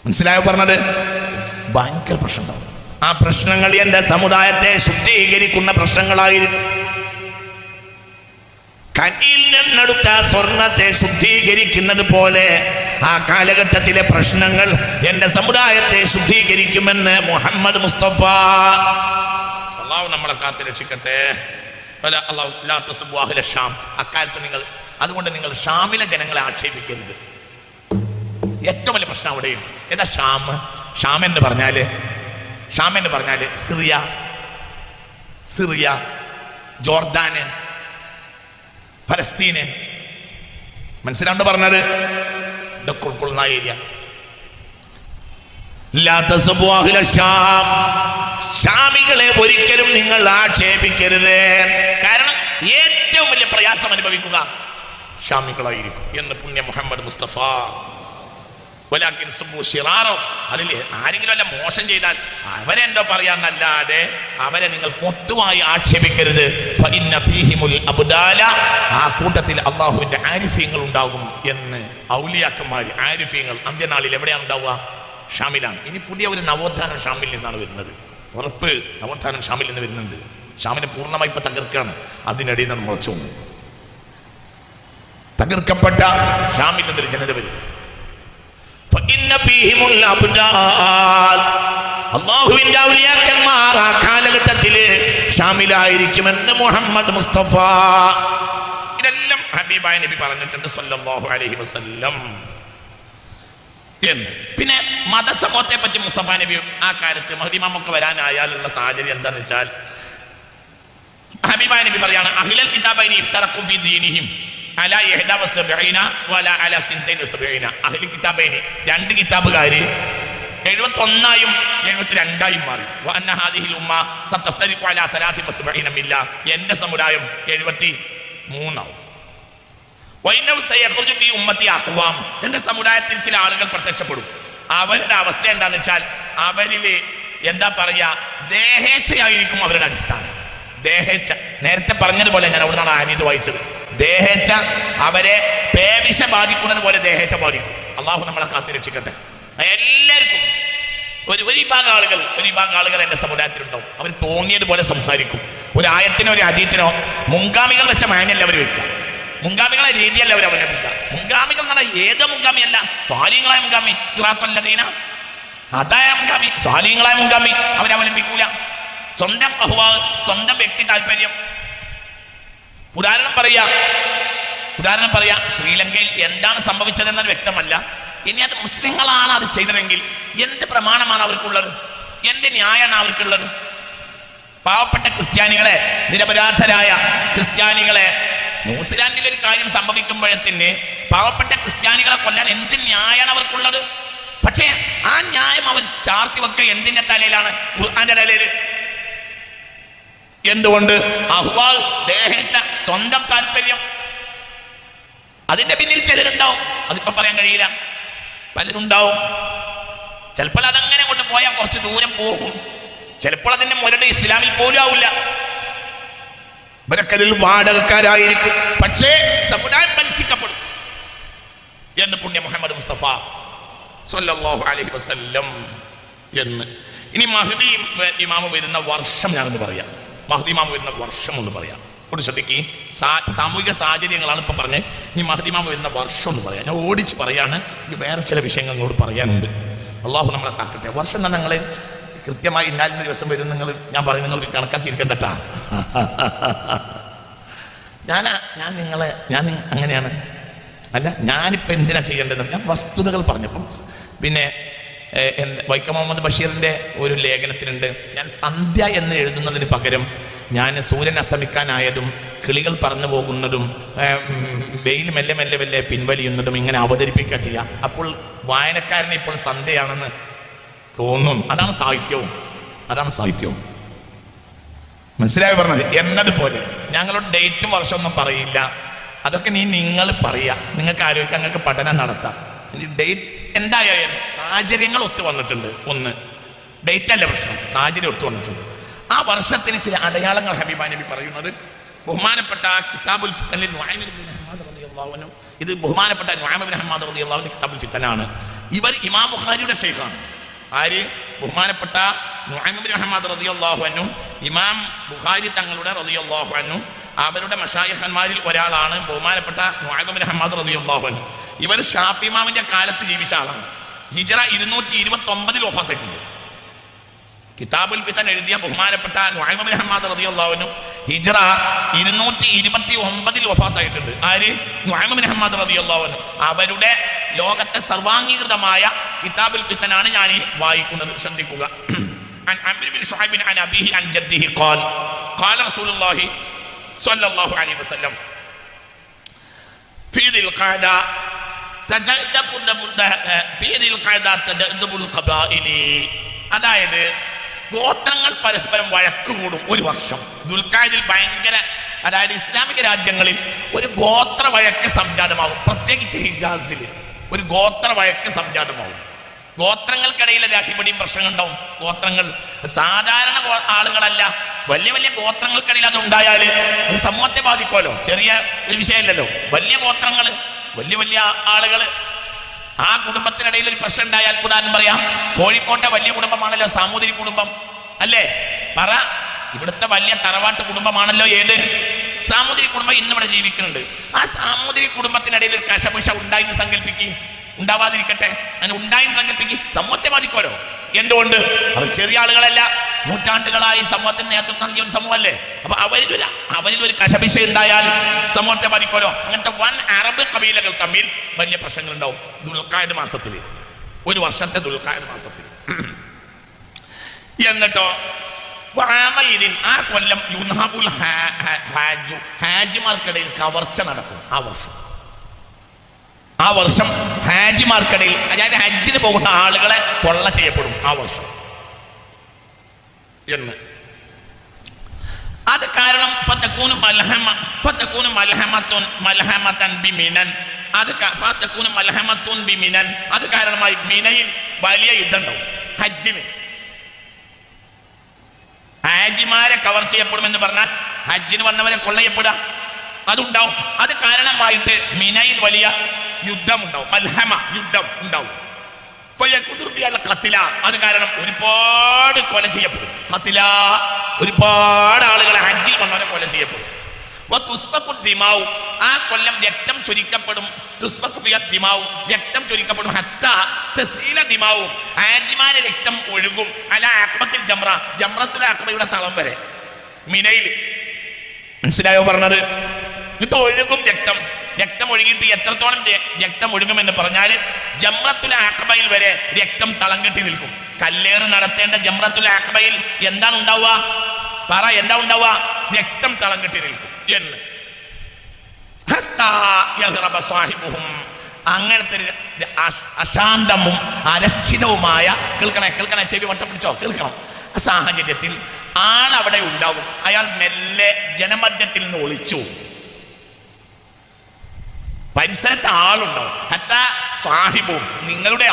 മനസ്സിലായോ പറഞ്ഞത്? ഭയങ്കര പ്രശ്നം ഉണ്ടാവും. ആ പ്രശ്നങ്ങൾ എന്റെ സമുദായത്തെ ശുദ്ധീകരിക്കുന്ന പ്രശ്നങ്ങളായിരിക്കും. കനിയിൽ നിന്നെടുത്ത സ്വർണത്തെ ശുദ്ധീകരിക്കുന്നത് പോലെ ആ കാലഘട്ടത്തിലെ പ്രശ്നങ്ങൾ എന്റെ സമുദായത്തെ ശുദ്ധീകരിക്കുമെന്ന് മുഹമ്മദ് മുസ്തഫ. അള്ളാഹു നമ്മളെ കാത്ത് രക്ഷിക്കട്ടെ. അക്കാലത്ത് നിങ്ങൾ അതുകൊണ്ട് നിങ്ങൾ ഷാമിലെ ജനങ്ങളെ ആക്ഷേപിക്കരുത്. ഏറ്റവും വലിയ പ്രശ്നം അവിടെയും. ഏതാ ഷാം? ഷാം എന്ന് പറഞ്ഞാല് സിറിയ, ജോർദാന്, ഫലസ്തീന്, മനസ്സിലാണ്ട് പറഞ്ഞത് ഇതൊക്കെ ഉൾക്കൊള്ളുന്ന ഏരിയ. ഷാമികളെ ഒരിക്കലും നിങ്ങൾ ആക്ഷേപിക്കരുത്. കാരണം ഏറ്റവും വലിയ പ്രയാസം അനുഭവിക്കുക ഷാമികളായിരിക്കും എന്ന് പുണ്യ മുഹമ്മദ് മുസ്തഫ. അതിൽ ആരെങ്കിലും അല്ല മോശം ചെയ്താൽ അവരെന്തോ പറയാന്നല്ലാതെ അവരെ നിങ്ങൾ പൊതുവായി ആക്ഷേപിക്കരുത്. ആ കൂട്ടത്തിൽ അള്ളാഹുവിന്റെ ആരിഫീങ്ങൾ ഉണ്ടാകും എന്ന് ഔലിയാക്കന്മാർ. ആരിഫീങ്ങൾ അന്ത്യനാളിൽ എവിടെയാണ് ഉണ്ടാവുക? ഷാമിലാണ്. ഇനി പുതിയ ഒരു നവോത്ഥാനം ഷാമിൽ നിന്നാണ് വരുന്നത്. ഉറപ്പ്, നവോത്ഥാനം ഷാമിൽ നിന്ന് വരുന്നുണ്ട്. ഷാമിനെ പൂർണ്ണമായി ഇപ്പൊ തകർക്കാണ്. അതിനിടയിൽ നിന്ന് മുളച്ചു വന്നു. തകർക്കപ്പെട്ട ഷാമിൽ നിന്നൊരു ജനത വരും. അല്ലാഹുവിന്റെ ഔലിയാക്കന്മാർ ആ കാലഘട്ടത്തില് ഷാമിലായിരിക്കുമെന്ന് മുഹമ്മദ് മുസ്തഫ. ഇതെല്ലാം ഹബീബായ നബി പറഞ്ഞിട്ടുണ്ട് സല്ലല്ലാഹു അലൈഹി വസല്ലം എന്ന്. പിന്നെ മതസമൂഹത്തെ പറ്റി മുസ്തഫ നബി ആ കാര്യത്ത് മഹ്ദി ഇമാമൊക്കെ വരാനായാലുള്ള സാഹചര്യം എന്താന്ന് വെച്ചാൽ ഹബീബായ നബി പറയാണ് അഹ്ലൽ കിതാബൈനി ഇഫ്തറഖു ഫീ ദീനിഹിം അലാ 71 വലാ അലാ 72. അഹ്ലൽ കിതാബൈനി രണ്ട് കിതാബുകാര് 71 72 മാറി. വഅന്ന ഹാദിഹിൽ ഉമ്മ സതഫ്തരിഖു അലാ 73 മില്ല. എന്റെ സമുദായം 73 ആവും. എന്റെ സമുദായത്തിൽ ചില ആളുകൾ പ്രത്യക്ഷപ്പെടും. അവരുടെ അവസ്ഥ എന്താന്ന് വെച്ചാൽ അവരില് എന്താ പറയാ, ദേഹേച്ഛയായിരിക്കും അവരുടെ അടിസ്ഥാനം. ദേഹേച്ഛ, നേരത്തെ പറഞ്ഞതുപോലെ ഞാൻ അവിടെ നിന്നാണ് ആനീത് വായിച്ചത്. ദേഹേച്ഛ അവരെ പേവിഷ ബാധിക്കുന്നത് പോലെ ദേഹേച്ഛ ബാധിക്കും. അള്ളാഹു നമ്മളെ കാത്തിരക്ഷിക്കട്ടെ. എല്ലാവർക്കും ഒരു വിഭാഗം ആളുകൾ എന്റെ സമുദായത്തിലുണ്ടാവും. അവർ തോന്നിയതുപോലെ സംസാരിക്കും. ഒരു ആയത്തിനോ ഒരു ഹദീത്തിനോ മുൻഗാമികൾ വെച്ച മാനല്ല അവർ വെക്കുക. മുൻഗാമികളെ രീതിയല്ല അവർ അവലംബിക്കുക. മുൻഗാമികൾ എന്ന് പറഞ്ഞാൽ ഏതോ മുൻഗാമിയല്ല, സ്വാലിഹ്യങ്ങളായ മുൻഗാമി, സിറാത്തുല്ലദീന അതായ മുൻഗാമി, സ്വാലിഹ്യങ്ങളായ മുൻഗാമി അവരവലംബിക്കൂല. സ്വന്തം അഹ്വാ, സ്വന്തം വ്യക്തി താല്പര്യം. ഉദാഹരണം പറയാ ശ്രീലങ്കയിൽ എന്താണ് സംഭവിച്ചതെന്നത് വ്യക്തമല്ല. ഇനി അത് മുസ്ലിങ്ങളാണ് അത് ചെയ്തതെങ്കിൽ എന്ത് പ്രമാണമാണ് അവർക്കുള്ളത്? എന്ത് ന്യായമാണ് അവർക്കുള്ളത്? പാവപ്പെട്ട ക്രിസ്ത്യാനികളെ, നിരപരാധരായ ക്രിസ്ത്യാനികളെ, ന്യൂസിലാൻഡിൽ ഒരു കാര്യം സംഭവിക്കുമ്പോഴത്തിന് പാവപ്പെട്ട ക്രിസ്ത്യാനികളെ കൊല്ലാൻ എന്ത് ന്യായമാണ് അവർക്കുള്ളത്? പക്ഷേ ആ ന്യായം അവർ ചാർത്തി വെക്ക എന്തിന്റെ തലയിലാണ്? ഖുർആന്റെ തലയിൽ. എന്തുകൊണ്ട്? അഹ്വാ, ദേഹേച്ഛ, സ്വന്തം താല്പര്യം. അതിന്റെ പിന്നിൽ ചിലരുണ്ടാവും, അതിപ്പോ പറയാൻ കഴിയില്ല. പലരുണ്ടാവും. ചിലപ്പോൾ അതങ്ങനെ കൊണ്ട് പോയാൽ കുറച്ച് ദൂരം പോകും. ചിലപ്പോൾ അതിന്റെ മുരട് ഇസ്ലാമിൽ പോലും ആവില്ല. ഇവരൊക്കെ വാടകക്കാരായിരിക്കും. പക്ഷേ സമുദായം ബലിക്കപ്പെടും എന്ന് പുണ്യ മുഹമ്മദ് മുസ്തഫ സ്വല്ലല്ലാഹു അലൈഹി വസല്ലം എന്ന്. ഇനി മഹ്ദി ഇമാമ വരുന്ന വർഷം ഞാനൊന്ന് പറയാം. മഹ്ദി ഇമാമ വരുന്ന വർഷം ഒന്ന് പറയാം. ഒരു ശ്രദ്ധിക്ക്. സാമൂഹിക സാഹചര്യങ്ങളാണ് ഇപ്പൊ പറഞ്ഞത്. ഇനി മഹ്ദി ഇമാമ വരുന്ന വർഷം ഒന്ന് പറയാം. ഞാൻ ഓടിച്ച് പറയാണ്. എനിക്ക് വേറെ ചില വിഷയങ്ങൾ നിങ്ങളോട് പറയാനുണ്ട്. അള്ളാഹു നമ്മളെ കാക്കട്ടെ. വർഷം തന്നെ ഞങ്ങളെ കൃത്യമായി ഇന്നാലിന് ദിവസം വരും ഞാൻ പറയും, നിങ്ങൾ കണക്കാക്കിയിരിക്കണ്ടട്ടാ. ഞാൻ അങ്ങനെയാണ് അല്ല. ഞാനിപ്പോൾ എന്തിനാ ചെയ്യേണ്ടത്? ഞാൻ വസ്തുതകൾ പറഞ്ഞപ്പം പിന്നെ വൈക്കം മുഹമ്മദ് ബഷീറിന്റെ ഒരു ലേഖനത്തിലുണ്ട്, ഞാൻ സന്ധ്യ എന്ന് എഴുതുന്നതിന് പകരം ഞാൻ സൂര്യൻ അസ്തമിക്കാനായതും കിളികൾ പറന്നു പോകുന്നതും വെയിൽ മെല്ലെ മെല്ലെ മെല്ലെ പിൻവലിയുന്നതും ഇങ്ങനെ അവതരിപ്പിക്കുക ചെയ്യാം. അപ്പോൾ വായനക്കാരന് ഇപ്പോൾ സന്ധ്യയാണെന്ന് തോന്നും. അതാണ് സാഹിത്യവും. മനസ്സിലായി പറഞ്ഞത്? എന്നതുപോലെ ഞങ്ങളോട് ഡേറ്റും വർഷമൊന്നും പറയില്ല. അതൊക്കെ നിങ്ങൾ പറയാ, നിങ്ങൾക്ക് ആരോഗ്യം, നിങ്ങൾക്ക് പഠനം നടത്താം. ഡേറ്റ് എന്തായാലും സാഹചര്യങ്ങൾ ഒത്തു വന്നിട്ടുണ്ട്. ഒന്ന് ഡേറ്റ് അല്ല പ്രശ്നം, സാഹചര്യം ഒത്തു വന്നിട്ടുണ്ട്. ആ വർഷത്തിന് ചില അടയാളങ്ങൾ ഹബീബാ നബി പറയുന്നത് ബഹുമാനപ്പെട്ട കിതാബുൽ ഫിത്തനിൽ ഇത് ബഹുമാനപ്പെട്ട നുഅയ്മ ഇബ്നു ഹമ്മാദ് റളിയല്ലാഹു അൻഹു കിതാബുൽ ഫിത്തനാണ്. ഇവർ ഇമാം ബുഖാരിയുടെ ശൈഖാണ്. ആര്? ബഹുമാനപ്പെട്ട നുഅയ്മ ഇബ്നു ഹമ്മാദ് റളിയല്ലാഹു അൻഹു, ഇമാം ബുഖാരി തങ്ങളുടെ റളിയല്ലാഹു അൻഹു അവരുടെ മശായിഖന്മാരിൽ ഒരാളാണ് ബഹുമാനപ്പെട്ട നുഅയ്മ ഇബ്നു ഹമ്മാദ് റളിയല്ലാഹു അൻഹു. ഇവർ ഷാഫി ഇമാമിന്റെ കാലത്ത് ജീവിച്ച ആളാണ്. ഹിജ്റ 229 വഫാത്തായിട്ടുണ്ട്. കിതാബുൽ ഫിത്തൻ എഴുതിയ ബഹുമാനപ്പെട്ട നുഅയ്മ ഇബ്നു ഹമ്മാദ് റളിയല്ലാഹു അൻഹു ഹിജ്റ 229 വഫാത്തായിട്ടുണ്ട്. ആര്? നുഅയ്മ ബിൻ ഹമ്മാദ് റളിയല്ലാഹു അൻഹു. അവരുടെ ലോകത്തെ സർവാംഗീകൃതമായ കിതാബുൽ ഫിത്തനാണ് ഞാൻ ഈ വായിക്കുന്നത്. ശ്രദ്ധിക്കുക. عن عمرو بن شعيب عن أبيه عن جده قال قال رسول الله صلى الله عليه وسلم في ذي القعدة تجدب القبائل. അതായത് ഗോത്രങ്ങൾ പരസ്പരം വഴക്ക് കൂടും ഒരു വർഷം. ദുൽഖഅദയിൽ ഭയങ്കര, അതായത് ഇസ്ലാമിക രാജ്യങ്ങളിൽ ഒരു ഗോത്ര വഴക്ക് സംജാതമാകും. പ്രത്യേകിച്ച് ഹിജാസിൽ ഒരു ഗോത്ര വഴക്ക് സംജാതമാകും. ഗോത്രങ്ങൾക്കിടയിലെ അടിപിടിയും പ്രശ്നങ്ങൾ ഉണ്ടാവും. ഗോത്രങ്ങൾ സാധാരണ ആളുകളല്ല, വലിയ വലിയ ഗോത്രങ്ങൾക്കിടയിൽ അത് ഉണ്ടായാൽ അത് സമൂഹത്തെ ബാധിക്കുമല്ലോ. ചെറിയ ഒരു വിഷയമല്ലല്ലോ. വലിയ ഗോത്രങ്ങൾ, വലിയ വലിയ ആളുകൾ, ആ കുടുംബത്തിനിടയിൽ ഒരു പ്രശ്നം ഉണ്ടായാൽ, ഉദാഹരണം പറയാം, കോഴിക്കോട്ടെ വലിയ കുടുംബമാണല്ലോ സാമൂതിരി കുടുംബം, അല്ലേ? പറ, ഇവിടുത്തെ വലിയ തറവാട്ട് കുടുംബമാണല്ലോ ഏത്? സാമൂതിരി കുടുംബം ഇന്നിവിടെ ജീവിക്കുന്നുണ്ട്. ആ സാമൂതിരി കുടുംബത്തിനിടയിൽ ഒരു കശപുശ ഉണ്ടായിന്ന് സങ്കല്പിക്കുക, ഉണ്ടാവാതിരിക്കട്ടെ, അങ്ങനെ ഉണ്ടായിന്ന് സങ്കല്പിക്കുക, സമൂഹത്തെ ബാധിക്കുമല്ലോ. എന്തുകൊണ്ട്? അവർ ചെറിയ ആളുകളല്ല, നൂറ്റാണ്ടുകളായി സമൂഹത്തിന് നേതൃത്വം നൽകിയ ഒരു സമൂഹമല്ലേ. അപ്പൊ അവരിലൊരു കശപിശ ഉണ്ടായാൽ സമൂഹത്തെ ബാധിക്കുമല്ലോ. അങ്ങനത്തെ വൻ അറബ് കബീലകൾ തമ്മിൽ വലിയ പ്രശ്നങ്ങൾ ഉണ്ടാവും ദുൽഖഅദ് മാസത്തിൽ, ഒരു വർഷത്തെ ദുൽഖഅദ് മാസത്തിൽ. എന്നിട്ടോ ആ കൊല്ലം യുൻഹബുൽ ഹാജു, ഹാജിമാർക്കിടയിൽ കവർച്ച നടക്കും. ആ വർഷം ഹാജിമാർക്കിടയിൽ, അതായത് ഹജ്ജിന് പോകുന്ന ആളുകളെ കൊള്ള ചെയ്യപ്പെടും ആ വർഷം എന്ന്. അത് കാരണം അത് കാരണമായി മിനയിൽ വലിയ യുദ്ധം ഉണ്ടാവും. ഹജ്ജിന് ഹാജിമാരെ കവർ ചെയ്യപ്പെടുമെന്ന് പറഞ്ഞാൽ ഹജ്ജിന് വന്നവരെ കൊള്ള ചെയ്യപ്പെടുക, അതുണ്ടാവും. അത് കാരണമായിട്ട് മിനയിൽ വലിയ യുദ്ധം ഉണ്ടാവും, മൽഹമ യുദ്ധം ഉണ്ടാവും. അത് കാരണം ഒരുപാട് കൊല ചെയ്യപ്പെടും. ഒരുപാട് ആളുകളെ ഹജ്ജിൽ വന്നവരെ കൊല ചെയ്യപ്പെടും. ആ കൊല്ലം രക്തം ചൊരിക്കപ്പെടും. രക്തം ചൊരിക്കപ്പെടും. ഹാജിമാരെ രക്തം ഒഴുകും. അല അഖബത്തിൽ ജംറത്തുൽ അഖബയുടെ തളം വരെ മിനയിൽ. മനസ്സിലായോ പറഞ്ഞത്? ഇത് ഒഴുകും രക്തം ഒഴുകിയിട്ട് എത്രത്തോളം രക്തം ഒഴുകുമെന്ന് പറഞ്ഞാൽ ജംറത്തുൽ അഖബയിൽ വരെ രക്തം തളം കെട്ടി നിൽക്കും. കല്ലേറ് നടത്തേണ്ട ജംറത്തുൽ അഖബയിൽ എന്താണ് ഉണ്ടാവുക? പറ, എന്താ ഉണ്ടാവുക? രക്തം തളം കെട്ടി നിൽക്കും എന്ന്. അങ്ങനത്തെ അശാന്തവും അരക്ഷിതവുമായ, കേൾക്കണേ, ചെവി വട്ടം പിടിച്ചോ, കേൾക്കണം. സാഹചര്യത്തിൽ ആളവിടെ ഉണ്ടാവും. അയാൾ മെല്ലെ ജനമധ്യത്തിൽ നിന്ന് ഒളിച്ചു. പരിസരത്ത് ആളുണ്ടാവും. ഹത്താ സാഹിബും, നിങ്ങളുടെ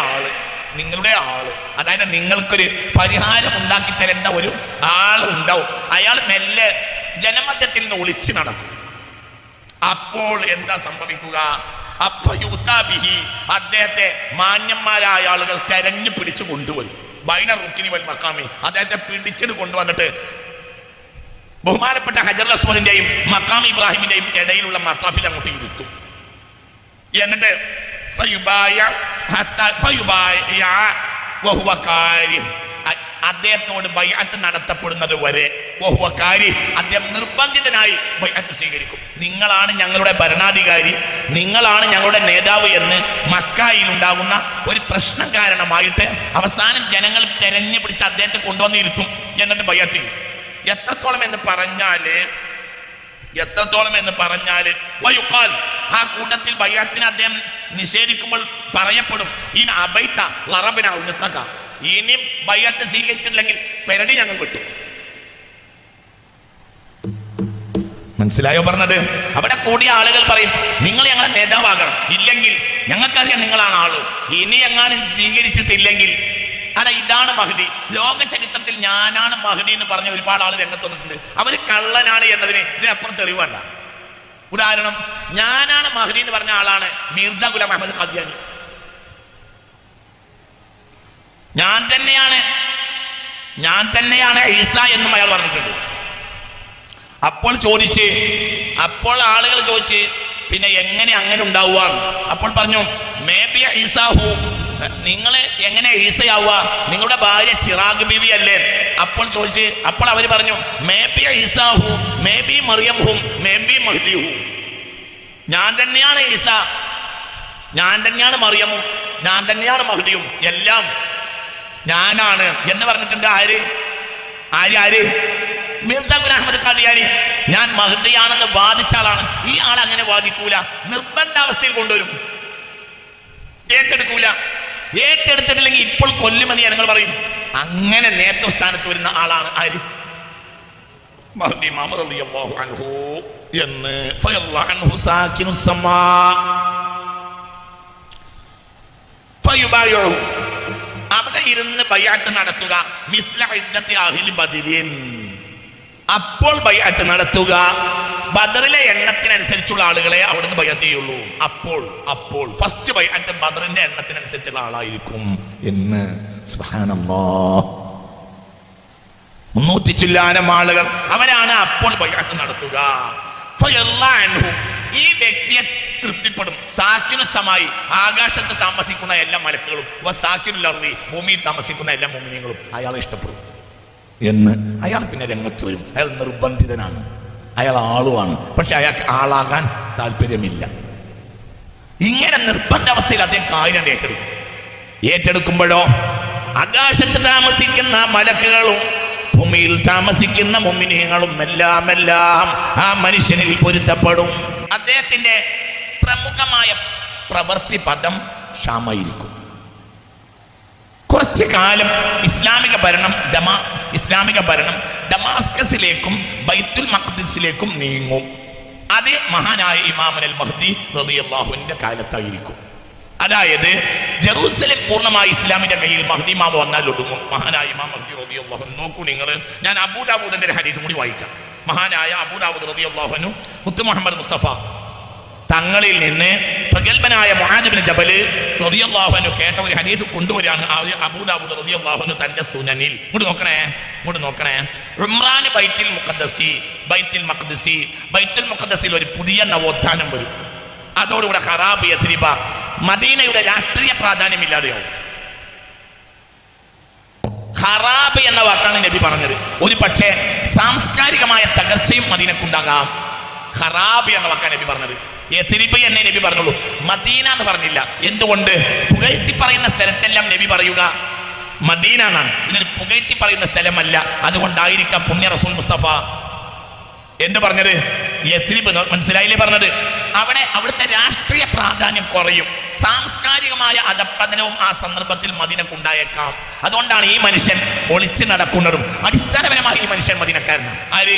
ആള്, അതായത് നിങ്ങൾക്കൊരു പരിഹാരം ഉണ്ടാക്കി തരേണ്ട ഒരു ആളുണ്ടാവും. അയാൾ മെല്ലെ ജനമധ്യത്തിൽ നിന്ന് ഒളിച്ചു നടക്കും. അപ്പോൾ എന്താ സംഭവിക്കുക? അദ്ദേഹത്തെ മാന്യന്മാരായ ആളുകൾ തെരഞ്ഞു പിടിച്ചു കൊണ്ടുവരും. ബൈന റുക്കിനി വൽ മഖാമി, അദ്ദേഹത്തെ പിടിച്ചിട്ട് കൊണ്ടുവന്നിട്ട് ബഹുമാനപ്പെട്ട ഹജറുൽ അസ്വദിന്റെയും മഖാം ഇബ്രാഹിമിന്റെയും ഇടയിലുള്ള മത്താഫിൽ അങ്ങോട്ട് ഇരുത്തും. എന്നിട്ട് അദ്ദേഹത്തോട് ബൈഅത്ത് നടത്തപ്പെടുന്നത് വരെ അദ്ദേഹം നിർബന്ധിതനായി ബൈഅത്ത് സ്വീകരിക്കും. നിങ്ങളാണ് ഞങ്ങളുടെ ഭരണാധികാരി, നിങ്ങളാണ് ഞങ്ങളുടെ നേതാവ് എന്ന് മക്കയിൽ ഉണ്ടാകുന്ന ഒരു പ്രശ്നം കാരണമായിട്ട് അവസാനം ജനങ്ങൾ തെരഞ്ഞു പിടിച്ച് അദ്ദേഹത്തെ കൊണ്ടുവന്നിരുത്തും. എന്നിട്ട് ബൈഅത്ത് ചെയ്യും. എത്രത്തോളം എന്ന് പറഞ്ഞാല് വയുഖാൽ, ആ കൂട്ടത്തിൽ ബൈഅത്തിന് അദ്ദേഹം നിഷേധിക്കുമ്പോൾ പറയപ്പെടും, ഇൻ അബൈത ലറബ്ന ഉൻഖക, ഇനി ബൈഅത്ത് സ്വീകരിച്ചിട്ടില്ലെങ്കിൽ പെരടി ഞങ്ങൾ വിട്ടു. മനസ്സിലായോ പറഞ്ഞത്? അവിടെ കൂടിയ ആളുകൾ പറയും, നിങ്ങൾ ഞങ്ങളെ നേതാവാകണം, ഇല്ലെങ്കിൽ ഞങ്ങൾക്കറിയാം നിങ്ങളാണ് ആള്, ഇനി എങ്ങാനും സ്വീകരിച്ചിട്ടില്ലെങ്കിൽ ഇതാണ് മഹ്ദി. ലോക ചരിത്രത്തിൽ ഞാനാണ് മഹ്ദി എന്ന് പറഞ്ഞ ഒരുപാട് ആൾ രംഗത്ത് വന്നിട്ടുണ്ട്. അവര് കള്ളനാണ് എന്നതിന് ഇതിനപ്പുറം തെളിവ് വേണ്ട. ഉദാഹരണം, ഞാനാണ് മഹ്ദി എന്ന് പറഞ്ഞ ആളാണ് മിർസ ഗുലാം അഹമ്മദ് ഖാദിയാനി. ഞാൻ തന്നെയാണ് ഈസ എന്നും അയാൾ പറഞ്ഞിട്ടുണ്ട്. അപ്പോൾ ആളുകൾ ചോദിച്ച് പിന്നെ എങ്ങനെ അങ്ങനെ ഉണ്ടാവുകയാണ്? അപ്പോൾ പറഞ്ഞു, മേബി ഈസാഹു നിങ്ങൾ എങ്ങനെ ഈസയാവുക? നിങ്ങളുടെ ഭാര്യ ചിറാഗ് ബീവി അല്ലേ? അപ്പോൾ ചോദിച്ച്, അപ്പോൾ അവർ പറഞ്ഞു മേ ബി ഈസാഹു മേ ബി മറിയംഹും മേ ബി മഹ്ദിഹു. ഞാൻ തന്നെയാണ് ഈസ, ഞാൻ തന്നെയാണ് മറിയമും, ഞാൻ തന്നെയാണ് മഹ്ദിയും, എല്ലാം ഞാനാണ് എന്ന് പറഞ്ഞിട്ടുണ്ട്. ആര് ആര് ആര് മിർസ ഗുലാം അഹ്മദ് ഖാദിയാനി. ഞാൻ മഹ്ദിയാണെന്ന് വാദിച്ച ആളാണ്. ഈ ആൾ അങ്ങനെ വാദിക്കൂല, നിർബന്ധാവസ്ഥയിൽ കൊണ്ടുവരും. ഏറ്റെടുക്കൂല. ഏറ്റെടുത്തിട്ടില്ലെങ്കിൽ ഇപ്പോൾ കൊല്ലുമെന്ന് ഞങ്ങൾ പറയും. അങ്ങനെ നേതൃസ്ഥാനത്ത് വരുന്ന ആളാണ് ആര്? മഹ്ദി ഇമാം റളിയല്ലാഹു അൻഹു എന്ന്. ഫയല്ലാഹു അൻഹു സാകിനുസ് സമാ ഫയുബായിഉ. അവിടെ ഇരുന്ന് ബൈഅത്ത് നടത്തുക. മിസ്ല ഇദ്ദത്തി അഹ്ലി ബദരിൻ. അപ്പോൾ ബൈഅത്ത് നടത്തുക. ബദറിലെ എണ്ണത്തിനനുസരിച്ചുള്ള ആളുകളെ അവിടുന്ന് ബൈഅത്ത് ചെയ്യുള്ളൂ. അപ്പോൾ ഫസ്റ്റ് ബൈഅത്ത് ബദറിന്റെ എണ്ണത്തിനനുസരിച്ചുള്ള ആളായിരിക്കും എന്ന്. സുബ്ഹാനല്ലാഹ്. 300 ചില്ലാനം ആളുകൾ അവരാണ് അപ്പോൾ ബൈഅത്ത് നടത്തുക. ഫയല്ലാഹു അൻഹു. ഈ വ്യക്തിയെ തൃപ്തിപ്പെടും. സാക്കിനുസമായി ആകാശത്ത് താമസിക്കുന്ന എല്ലാ മലക്കുകളും സാക്കിനുൽ അർളി ഭൂമിയിൽ താമസിക്കുന്ന എല്ലാ മുഅ്മിനീങ്ങളും അയാളെ ഇഷ്ടപ്പെടും എന്ന്. അയാൾ പിന്നെ രംഗത്ത് വരും. അയാൾ നിർബന്ധിതനാണ്, അയാൾ ആളുമാണ്, പക്ഷെ അയാൾക്ക് ആളാകാൻ താല്പര്യമില്ല. ഇങ്ങനെ നിർബന്ധ അവസ്ഥയിൽ അദ്ദേഹം കാര്യം ഏറ്റെടുക്കുമ്പോഴോ ആകാശത്ത് താമസിക്കുന്ന മലക്കുകളും ഭൂമിയിൽ താമസിക്കുന്ന മുഅ്മിനീങ്ങളും എല്ലാം ആ മനുഷ്യനിൽ പൊരുത്തപ്പെടും. അദ്ദേഹത്തിന്റെ പ്രമുഖമായ പ്രവൃത്തി പദം ഷാമായിരിക്കും. കുറച്ചു കാലം ഇസ്ലാമിക ഭരണം ഡമാസ്കസിലേക്കും ബൈത്തുൽ മഖ്ദിസിലേക്കും നീങ്ങും. അത് മഹാനായ ഇമാമുൽ മഹ്ദി റളിയല്ലാഹുവിന്റെ കാലത്തായിരിക്കും. അതായത് ജെറൂസലേം പൂർണ്ണമായി ഇസ്ലാമിന്റെ കയ്യിൽ മഹ്ദി ഇമാം വന്നാൽ ഒടുങ്ങും. മഹാനായ ഇമാം മഹ്ദി റളിയല്ലാഹു അൻഹു. നോക്കൂ നിങ്ങൾ, ഞാൻ അബൂദാവൂദിന്റെ ഒരു ഹദീസ് കൂടി വായിക്കാം. മഹാനായ അബൂദാവൂദ് റളിയല്ലാഹു അൻഹു മുത്ത് മുഹമ്മദ് മുസ്തഫ തങ്ങളിൽ നിന്ന് പ്രഗൽഭനായ മുആദ് ഇബ്നു ജബൽ റളിയല്ലാഹു അൻഹു കേട്ട ഒരു ഹദീസ് കൊണ്ടുവരികയാണ് അബൂദാവൂദ് റളിയല്ലാഹു അൻഹു തന്റെ സുനനിൽ. ഇങ്ങോട്ട് നോക്കണേ. ഉംറാൻ ബൈത്തുൽ മഖ്ദിസിൽ ഒരു പുതിയ നവോത്ഥാനം വരും. അതോടുകൂടെ ഖറാബ് യസ്രിബ, മദീനയുടെ രാഷ്ട്രീയ പ്രാധാന്യമില്ലാതെയാവും. ഖറാബ് എന്ന വാക്കാണ് നബി പറഞ്ഞത്. ഒരു പക്ഷേ സാംസ്കാരികമായ തകർച്ചയും മദീനക്കുണ്ടാകാം. ഖറാബ് എന്ന വാക്കാണ് നബി പറഞ്ഞത്. യസ്രിബ് എന്നേ നബി പറഞ്ഞുള്ളൂ, മദീന എന്ന് പറഞ്ഞില്ല. എന്തുകൊണ്ട്? പുകഴ്ത്തി പറയുന്ന സ്ഥലത്തെല്ലാം നബി പറയുക മദീന എന്നാണ്. ഇതൊരു പുകഴ്ത്തി പറയുന്ന സ്ഥലമല്ല. അതുകൊണ്ടായിരിക്കാം പുണ്യ റസൂൽ മുസ്തഫ എന്ത് പറഞ്ഞത്? യസ്രിബ്. മനസ്സിലായില്ലേ പറഞ്ഞത്? അവിടുത്തെ രാഷ്ട്രീയ പ്രാധാന്യം കുറയും, സാംസ്കാരികമായ അധപ്പതനവും ആ സന്ദർഭത്തിൽ മദീനക്കുണ്ടായേക്കാം. അതുകൊണ്ടാണ് ഈ മനുഷ്യൻ ഒളിച്ചു നടക്കുന്നതും. അടിസ്ഥാനപരമായി ഈ മനുഷ്യൻ മദീനക്കാരനാണ്. ആര്?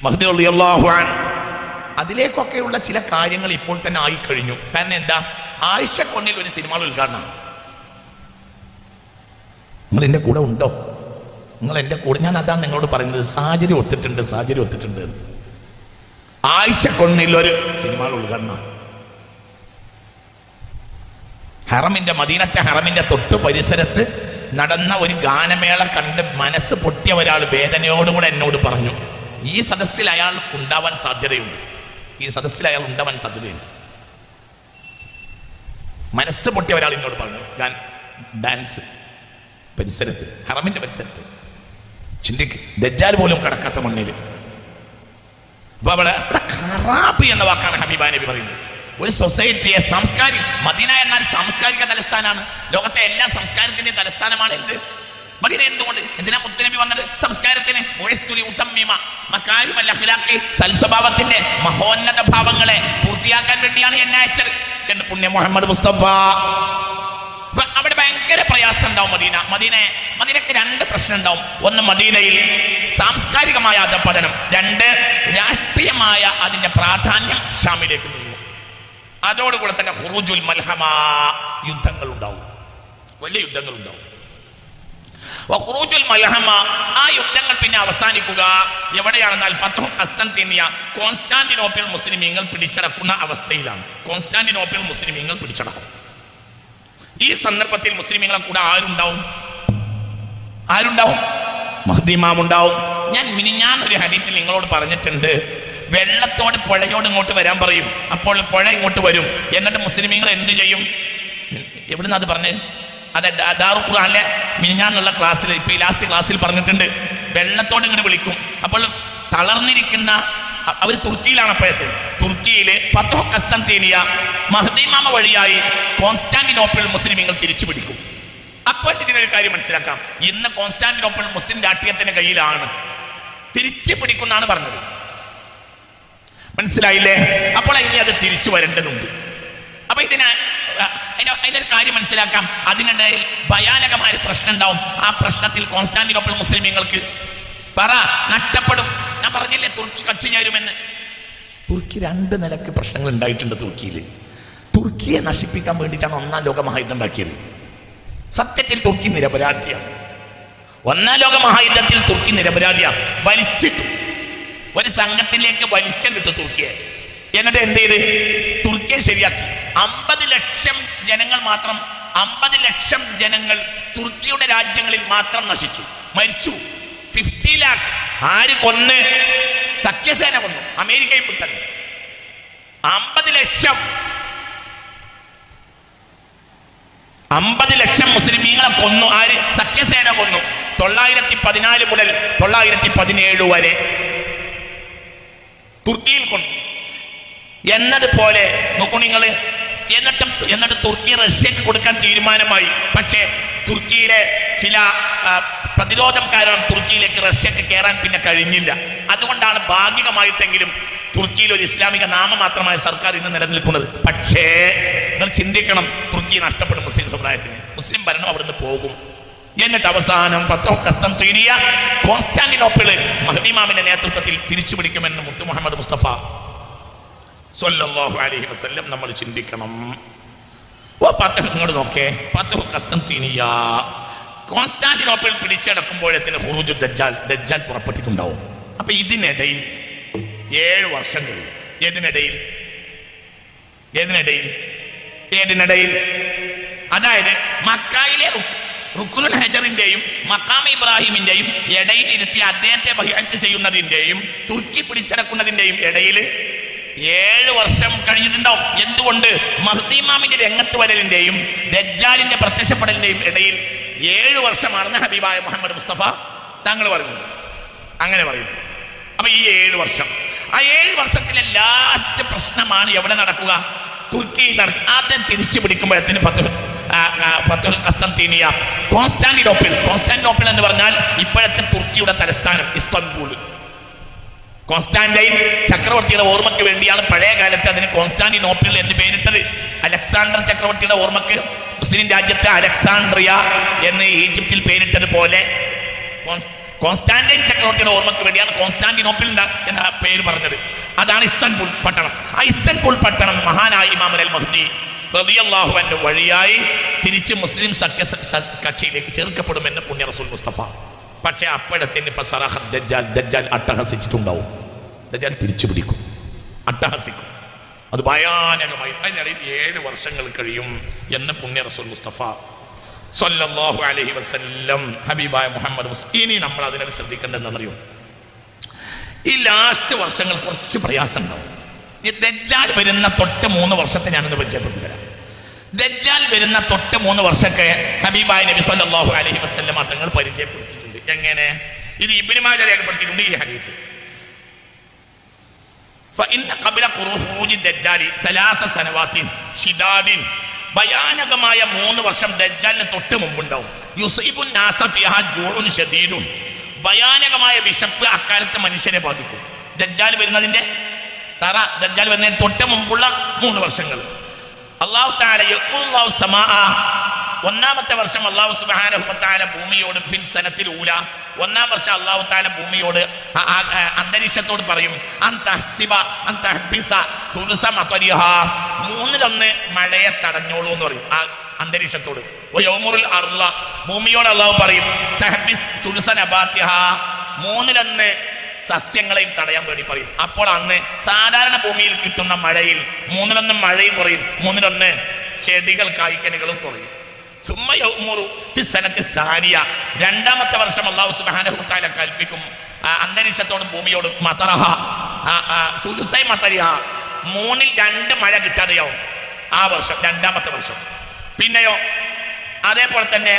മഹ്ദി റളിയല്ലാഹു അൻഹു. അതിലേക്കൊക്കെയുള്ള ചില കാര്യങ്ങൾ ഇപ്പോൾ തന്നെ ആയിക്കഴിഞ്ഞു. കാരണം എന്താ? ആയിഷ കൊന്നിൽ ഒരു സിനിമ ഉദ്ഘാടനം. നിങ്ങൾ എൻ്റെ കൂടെ ഉണ്ടോ? നിങ്ങൾ എൻ്റെ കൂടെ, ഞാൻ അതാണ് നിങ്ങളോട് പറയുന്നത്. സാഹചര്യം ഒത്തിട്ടുണ്ട്. ആയിഷ കൊന്നിൽ ഒരു സിനിമ ഉദ്ഘാടനം. മദീനത്തെ ഹറമിന്റെ തൊട്ട് പരിസരത്ത് നടന്ന ഒരു ഗാനമേള കണ്ട് മനസ്സ് പൊട്ടിയ ഒരാൾ വേദനയോടുകൂടെ എന്നോട് പറഞ്ഞു, ഈ സദസ്സിൽ അയാൾ ഉണ്ടാവാൻ സാധ്യതയുണ്ട്. മനസ്സ് പൊട്ടിയ ഒരാൾ എന്നോട് പറഞ്ഞു, ഡാൻസ് പരിസരത്ത്, ഹറമിന്റെ പരിസരത്ത്. ചിന്തിക്ക്, ദജ്ജാൽ പോലും കടക്കാത്ത മണ്ണിൽ. അപ്പൊ അവിടെ ഖറാബ് എന്ന വാക്കാണ് ഹബീബ നബി പറയുന്നത്. ഒരു സൊസൈറ്റിയെ മദീന എന്നാൽ സാംസ്കാരിക തലസ്ഥാനമാണ്. ലോകത്തെ എല്ലാ സംസ്കാരത്തിന്റെയും തലസ്ഥാനമാണ് എന്ത്? മദീന. എന്തുകൊണ്ട്? എന്തിനാ മുത്തുനബി വന്നത്? സംസ്കാരത്തിന്. സൽസ്വഭാവത്തിന്റെ മഹോന്നത ഭാവങ്ങളെ പൂർത്തിയാക്കാൻ വേണ്ടിയാണ് എന്നെ അയച്ചത് എന്ന് പുണ്യ മുഹമ്മദ് മുസ്തഫ. അവിടെ ഭയങ്കര പ്രയാസം ഉണ്ടാവും. മദീനക്ക് രണ്ട് പ്രശ്നം ഉണ്ടാവും. ഒന്ന്, മദീനയിൽ സാംസ്കാരികമായ അധപ്പതനം. രണ്ട്, രാഷ്ട്രീയമായ അതിന്റെ പ്രാധാന്യം ഷാമിലേക്ക് നീങ്ങും. അതോടുകൂടെ തന്നെ ഖുറൂജുൽ മൽഹമ, യുദ്ധങ്ങൾ ഉണ്ടാവും, വലിയ യുദ്ധങ്ങൾ ഉണ്ടാവും. ഖുറൂജുൽ മൽഹമ, ആ യുദ്ധങ്ങൾ പിന്നെ അവസാനിക്കുക എവിടെയാണെന്നാൽ ഫത്ഹു ഖസ്തൻതീനിയ, കോൺസ്റ്റാന്റിനോപ്പിൾ മുസ്ലിമീങ്ങൾ പിടിച്ചടക്കുന്ന അവസ്ഥയിലാണ്. കോൺസ്റ്റാന്റിനോപ്പിൾ മുസ്ലിമീങ്ങൾ പിടിച്ചടക്കും. ഈ സന്ദർഭത്തിൽ മുസ്ലിമീങ്ങളെ കൂടെ ആരുണ്ടാവും? മഹ്ദി ഇമാം ഉണ്ടാവും. ഞാൻ ഒരു ഹദീസിൽ നിങ്ങളോട് പറഞ്ഞിട്ടുണ്ട്, വെള്ളത്തോട് പുഴയോട് ഇങ്ങോട്ട് വരാൻ പറയും. അപ്പോൾ പുഴ ഇങ്ങോട്ട് വരും. എന്നിട്ട് മുസ്ലിമീങ്ങൾ എന്ത് ചെയ്യും? എവിടുന്ന് അത് പറഞ്ഞ്? അത് ദാറുൽ ഖുർആനിലെ മിനിഞ്ഞാന്നുള്ള ക്ലാസ്സിൽ, ഇപ്പൊ ഈ ലാസ്റ്റ് ക്ലാസ്സിൽ പറഞ്ഞിട്ടുണ്ട്. വെള്ളത്തോട് ഇങ്ങനെ വിളിക്കും. അപ്പോൾ തളർന്നിരിക്കുന്ന അവർ തുർക്കിയിലാണ്. അപ്പോഴത്തെ തുർക്കിയിലെ ഫത്ഹു ഖസ്തന്തീനിയ മഹ്ദി ഇമാമ വഴിയായി കോൺസ്റ്റാന്റിനോപ്പിൾ മുസ്ലിമീങ്ങൾ തിരിച്ചു പിടിക്കും. അപ്പോൾ ഇതിനൊരു കാര്യം മനസ്സിലാക്കാം. ഇന്ന് കോൺസ്റ്റാന്റിനോപ്പിൾ മുസ്ലിം രാഷ്ട്രീയത്തിന്റെ കയ്യിലാണ്. തിരിച്ചു പിടിക്കുന്നാണ് പറഞ്ഞത്. മനസ്സിലായില്ലേ? അപ്പോൾ ഇനി അത് തിരിച്ചു വരേണ്ടതുണ്ട്. അപ്പൊ അതിനൊരു കാര്യം മനസ്സിലാക്കാം. അതിനിടയിൽ ഭയാനകമായ പ്രശ്നം ഉണ്ടാവും. ആ പ്രശ്നത്തിൽ കോൺസ്റ്റാന്റിനോപ്പിൾ മുസ്ലിമീങ്ങൾക്ക് നഷ്ടപ്പെടും. ഞാൻ പറഞ്ഞില്ലേ തുർക്കി കക്ഷി ചേരുമെന്ന്. തുർക്കി 2 നിലക്ക് പ്രശ്നങ്ങൾ ഉണ്ടായിട്ടുണ്ട്. തുർക്കിയെ നശിപ്പിക്കാൻ വേണ്ടിയിട്ടാണ് 1-ാം ലോക മഹായുദ്ധം ഉണ്ടാക്കിയത്. സത്യത്തിൽ തുർക്കി നിരപരാധിയാണ്. 1-ാം ലോക മഹായുദ്ധത്തിൽ തുർക്കി നിരപരാധിയാണ്. വലിച്ചിട്ടു, ഒരു സംഘത്തിലേക്ക് വലിച്ചിട്ടു തുർക്കിയെ. എന്നിട്ട് എന്ത് ചെയ്ത്? തുർക്കിയെ ശരിയാക്കി. 50 ലക്ഷം ജനങ്ങൾ മാത്രം, 50 ലക്ഷം ജനങ്ങൾ തുർക്കിയുടെ രാജ്യങ്ങളിൽ മാത്രം നശിച്ചു, മരിച്ചു. 50 ലാഖ് ആര് കൊന്ന്? സഖ്യസേന കൊന്നു, അമേരിക്കയും വിട്ടത്. 50 ലക്ഷം മുസ്ലിമീങ്ങളെ കൊന്നു. ആര്? സഖ്യസേന കൊന്നു. 914 മുതൽ 917 വരെ തുർക്കിയിൽ കൊന്നു. എന്നതുപോലെ നോക്കൂ നിങ്ങൾ. എന്നിട്ട് തുർക്കി റഷ്യക്ക് കൊടുക്കാൻ തീരുമാനമായി. പക്ഷേ തുർക്കിയിലെ ചില പ്രതിരോധം കാരണം തുർക്കിയിലേക്ക് റഷ്യക്ക് കയറാൻ പിന്നെ കഴിഞ്ഞില്ല. അതുകൊണ്ടാണ് ഭാഗികമായിട്ടെങ്കിലും തുർക്കിയിൽ ഒരു ഇസ്ലാമിക നാമമാത്രമായ സർക്കാർ ഇന്ന് നിലനിൽക്കുന്നത്. പക്ഷേ നിങ്ങൾ ചിന്തിക്കണം, തുർക്കി നഷ്ടപ്പെടും മുസ്ലിം സമുദായത്തിന്. മുസ്ലിം ഭരണം അവിടുന്ന് പോകും. എന്നിട്ട് അവസാനം ഫത്ഹു ഖസ്തന്തീനിയ കോൺസ്റ്റാന്റിനോപ്പിള് മഹ്ദി ഇമാമിന്റെ നേതൃത്വത്തിൽ തിരിച്ചു പിടിക്കുമെന്ന് മുത്ത് മുഹമ്മദ് മുസ്തഫ സ്വല്ലല്ലാഹു അലൈഹി വസല്ലം നമ്മൾ ചിന്തിക്കണം. ഇങ്ങോട്ട് നോക്കേ. ഫത്ഹു ഖസ്തന്തീനിയ കോൺസ്റ്റാന്റിനോപ്പിൾ പിടിച്ചടക്കുമ്പോഴത്തിന് ഖുറൂജു ദജ്ജാൽ പുറപ്പെട്ടിട്ടുണ്ടാവും. അപ്പൊ ഇതിനിടയിൽ 7 വർഷം കഴിയും. ഏതിനിടയിൽ? അതായത് മക്കയിലെ റുക്നുൽ ഹജറിന്റെയും മഖാം ഇബ്രാഹിമിന്റെയും ഇടയിൽ ഇരുത്തി അദ്ദേഹത്തെ ബൈഅത്ത് ചെയ്യുന്നതിന്റെയും തുർക്കി പിടിച്ചടക്കുന്നതിന്റെയും ഇടയിൽ 7 വർഷം കഴിഞ്ഞിട്ടുണ്ടാവും. എന്തുകൊണ്ട്? മഹ്ദി ഇമാമിന്റെ രംഗത്ത് വരലിന്റെയും ദജ്ജാലിന്റെ പ്രത്യക്ഷപ്പെടലിന്റെയും ഇടയിൽ 7 വർഷമാണെന്ന് ഹബീബായ മുഹമ്മദ് മുസ്തഫ തങ്ങൾ പറയുന്നത്. അങ്ങനെ പറയുന്നു. അപ്പൊ ഈ 7 വർഷം, ആ 7 വർഷത്തിലെ ലാസ്റ്റ് പ്രശ്നമാണ് എവിടെ നടക്കുക? തുർക്കിയിൽ നടക്കുക. ആദ്യം തിരിച്ചു പിടിക്കുമ്പോഴത്തിന് ഫത്ഹുൽ ഖസ്തന്തീനിയ കോൺസ്റ്റാന്റിനോപ്പിൾ എന്ന് പറഞ്ഞാൽ ഇപ്പോഴത്തെ തുർക്കിയുടെ തലസ്ഥാനം ഇസ്താംബൂൾ. കോൺസ്റ്റാന്റൈൻ ചക്രവർത്തിയുടെ ഓർമ്മയ്ക്ക് വേണ്ടിയാണ് പഴയ കാലത്ത് അതിന് കോൺസ്റ്റാന്റിനോപ്പിൾ എന്ന് പേരിട്ടത്. അലക്സാണ്ടർ ചക്രവർത്തിയുടെ ഓർമ്മക്ക് മുസ്ലിം രാജ്യത്തെ അലക്സാണ്ട്രിയ എന്ന് ഈജിപ്തിൽ പേരിട്ടതുപോലെ കോൺസ്റ്റാന്റൈൻ ചക്രവർത്തിയുടെ ഓർമ്മയ്ക്ക് വേണ്ടിയാണ് കോൺസ്റ്റാന്റിനോപ്പിൾ എന്ന പേര് പറഞ്ഞത്. അതാണ് ഇസ്താംബൂൾ പട്ടണം. ആ ഇസ്താംബൂൾ പട്ടണം മഹാനായ ഇമാം അൽ മഹ്ദി റളിയല്ലാഹു അൻഹു വഴിയായി തിരിച്ച് മുസ്ലിം സഖ്യ കക്ഷിയിലേക്ക് ചേർക്കപ്പെടുമെന്ന് പുണ്യ റസൂൽ മുസ്തഫ. പക്ഷെ അപ്പോഴത്തിന് ദജ്ജാൽ അട്ടഹസിച്ചിട്ടുണ്ടാവും. ദജ്ജാൽ തിരിച്ചു പിടിക്കും, അട്ടഹസിക്കും. അത് ഭയാനകമായി. അതിനിടയിൽ 7 വർഷങ്ങൾ കഴിയും എന്ന് പുണ്യ റസൂൽ മുസ്തഫ സ്വല്ലല്ലാഹു അലൈഹി വസല്ലം ഹബീബായ മുഹമ്മദ് മുസ്തഫ. ഇനി നമ്മൾ അതിനോട് ശ്രദ്ധിക്കേണ്ടതെന്നറിയോ? ഈ ലാസ്റ്റ് വർഷങ്ങൾ കുറച്ച് പ്രയാസം ഉണ്ടാവും. ഈ ദജ്ജാൽ വരുന്ന തൊട്ട് 3 വർഷത്തെ ഞാനിന്ന് പരിചയപ്പെടുത്തി തരാം. ദജ്ജാൽ വരുന്ന തൊട്ട് 3 വർഷമൊക്കെ ഹബീബായ നബി സ്വല്ലല്ലാഹു അലൈഹി വസല്ലം തങ്ങൾ പരിചയപ്പെടുത്തിയിട്ടുണ്ട്. എങ്ങനെ? ഇത് ഇബ്നു മാജ രേഖപ്പെടുത്തിയിട്ടുണ്ട് ഈ ഹദീസ്. ഫഇന്ന ഖബല ഖുറൂജി ദജ്ജാലി 3 സനവാത്തിൻ ശിദാദിൻ, ഭയാനകമായ 3 വർഷം ദജ്ജാലിന് തൊട്ട് മുമ്പുണ്ടാവും. യുസീബുൻ നാസ ഫിഹാ ജൂഉൻ ശദീദുൻ, ഭയാനകമായ വിശപ്പ് അക്കാലത്ത് മനുഷ്യനെ ബാധിക്കും. ദജ്ജാൽ വരുന്നതിന്റെ ദജ്ജാൽ വരുന്നതിന് തൊട്ട് മുമ്പുള്ള 3 വർഷങ്ങൾ. അല്ലാഹു തആല യഖുല്ലാഹു സമാഅ, 1-ാമത്തെ വർഷം അല്ലാഹു സുബ്ഹാനഹു വ തആല ഭൂമിയോട് ഫിൽ സനത്തിൽ ഊല, 1-ാം വർഷം അല്ലാഹു തആല ഭൂമിയോട് അന്തരീക്ഷത്തോട് പറയും സുലുസ മത്വരിഹാ, 3-1 മഴയെ തടഞ്ഞോളൂ എന്ന് പറയും ആ അന്തരീക്ഷത്തോട്. യൗമുൽ അർള, ഭൂമിയോട് അല്ലാഹു പറയും തഹ്ബിസ് സുലുസ നബാതിഹാ, 3-1 സസ്യങ്ങളെയും തടയാൻ വേണ്ടി പറയും. അപ്പോൾ അന്ന് സാധാരണ ഭൂമിയിൽ കിട്ടുന്ന മഴയിൽ 3-1 മഴയും കുറയും, 3-1 ചെടികൾ കായ്ക്കനികളും കുറയും. 2-ാമത്തെ വർഷം അല്ലാഹു സുബ്ഹാനഹു വ തആല കൽപ്പിക്കും അന്തരീക്ഷത്തോടും ഭൂമിയോടും 3-ൽ 2 മഴ കിട്ടാതെയാവും ആ വർഷം, 2-ാമത്തെ വർഷം. പിന്നെയോ അതേപോലെ തന്നെ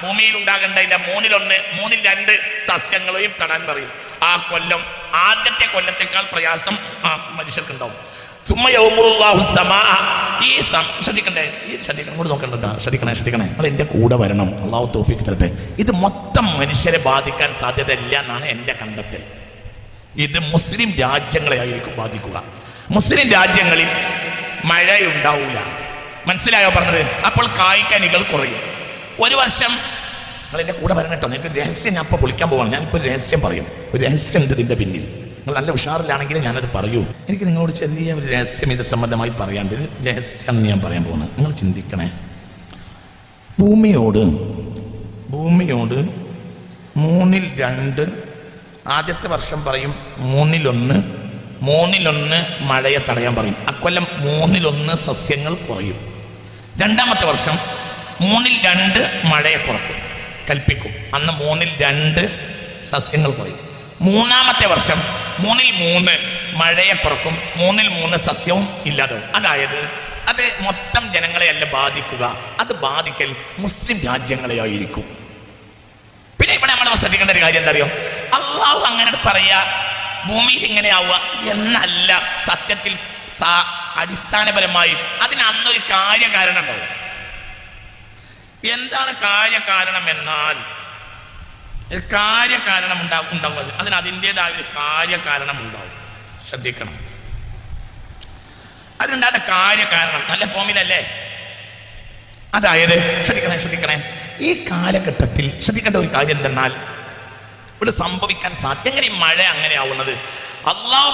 ഭൂമിയിൽ ഉണ്ടാകേണ്ടതിന്റെ മൂന്നിൽ രണ്ട് സസ്യങ്ങളെയും തടാൻ പറയും. ആ കൊല്ലം ആദ്യത്തെ കൊല്ലത്തേക്കാൾ പ്രയാസം മനുഷ്യർക്കുണ്ടാവും. ശ്രദ്ധിക്കണേ, നിങ്ങൾ എന്റെ കൂടെ വരണം. അള്ളാഹു തൗഫീഖ് തരട്ടെ. ഇത് മൊത്തം മനുഷ്യരെ ബാധിക്കാൻ സാധ്യതയില്ല എന്നാണ് എന്റെ കണ്ടെത്തൽ. ഇത് മുസ്ലിം രാജ്യങ്ങളെ ആയിരിക്കും ബാധിക്കുക. മുസ്ലിം രാജ്യങ്ങളിൽ മഴയുണ്ടാവൂല. മനസ്സിലായോ പറഞ്ഞത്? അപ്പോൾ കായ്ക്കനികൾ കുറയും. ഒരു വർഷം നിങ്ങൾ എന്റെ കൂടെ വരണം കേട്ടോ. നിങ്ങൾക്ക് രഹസ്യം ഞാൻ ഇപ്പൊ പൊളിക്കാൻ പോവാണ്. ഞാനിപ്പോ രഹസ്യം പറയും. ഒരു രഹസ്യം ഉണ്ട് ഇതിന്റെ പിന്നിൽ. നിങ്ങൾ നല്ല ഉഷാറിലാണെങ്കിൽ ഞാനത് പറയൂ. എനിക്ക് നിങ്ങളോട് ചെറിയ ഒരു രഹസ്യം ഇത് സംബന്ധമായി പറയാണ്ട് രഹസ്യം ഞാൻ പറയാൻ പോകുന്നത്. നിങ്ങൾ ചിന്തിക്കണേ. ഭൂമിയോട് 2/3 ആദ്യത്തെ വർഷം പറയും 3/1 മഴയെ തടയാൻ പറയും. അക്കൊല്ലം 3/1 സസ്യങ്ങൾ കുറയും. രണ്ടാമത്തെ വർഷം 3/2 മഴയെ കുറക്കും, കൽപ്പിക്കും. അന്ന് 3/2 സസ്യങ്ങൾ കുറയും. മൂന്നാമത്തെ വർഷം 3/3 മഴയെ കുറക്കും, 3/3 സസ്യവും ഇല്ലാതാവും. അതായത് അത് മൊത്തം ജനങ്ങളെയല്ല ബാധിക്കുക, അത് ബാധിക്കൽ മുസ്ലിം രാജ്യങ്ങളെ ആയിരിക്കും. പിന്നെ ഇവിടെ നമ്മൾ ശ്രദ്ധിക്കേണ്ട ഒരു കാര്യം എന്താ അറിയോ? അള്ളാഹു അങ്ങനെ പറയാ ഭൂമിയിൽ ഇങ്ങനെയാവുക എന്നല്ല. സത്യത്തിൽ അടിസ്ഥാനപരമായി അതിന് അന്നൊരു കാര്യകാരണം ഉണ്ടാവും. എന്താണ് കാര്യകാരണം എന്നാൽ കാര്യകാരണം ഉണ്ടാവും. അതിന് അതിൻ്റെതായ ഒരു കാര്യകാരണം ഉണ്ടാവും. ശ്രദ്ധിക്കണം. അതിനുണ്ടാകുന്ന കാര്യകാരണം നല്ല ഫോമിലല്ലേ? അതായത് ശ്രദ്ധിക്കണേ. ഈ കാലഘട്ടത്തിൽ ശ്രദ്ധിക്കേണ്ട ഒരു കാര്യം എന്തെന്നാൽ ഇവിടെ സംഭവിക്കാൻ സാധ്യത. എങ്ങനെ ഈ മഴ അങ്ങനെ ആവുന്നത്? അള്ളാഹു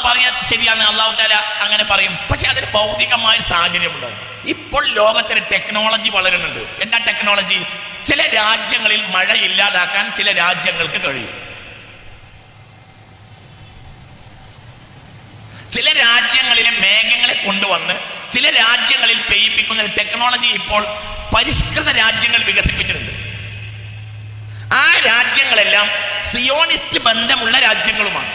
പറയാൻ ശരിയാണ്. അള്ളാഹു തആല അങ്ങനെ പറയും. പക്ഷെ അതിന് ഭൗതികമായ സാഹചര്യം ഉണ്ടാവും. ഇപ്പോൾ ലോകത്തിന് ടെക്നോളജി വളരുന്നുണ്ട്. എന്താ ടെക്നോളജി? ചില രാജ്യങ്ങളിൽ മഴ ഇല്ലാതാക്കാൻ ചില രാജ്യങ്ങൾക്ക് കഴിയും. ചില രാജ്യങ്ങളിലെ മേഘങ്ങളെ കൊണ്ടുവന്ന് ചില രാജ്യങ്ങളിൽ പെയ്യിപ്പിക്കുന്ന ടെക്നോളജി ഇപ്പോൾ പരിഷ്കൃത രാജ്യങ്ങൾ വികസിപ്പിച്ചിട്ടുണ്ട്. ആ രാജ്യങ്ങളെല്ലാം സിയോണിസ്റ്റ് ബന്ധമുള്ള രാജ്യങ്ങളുമാണ്.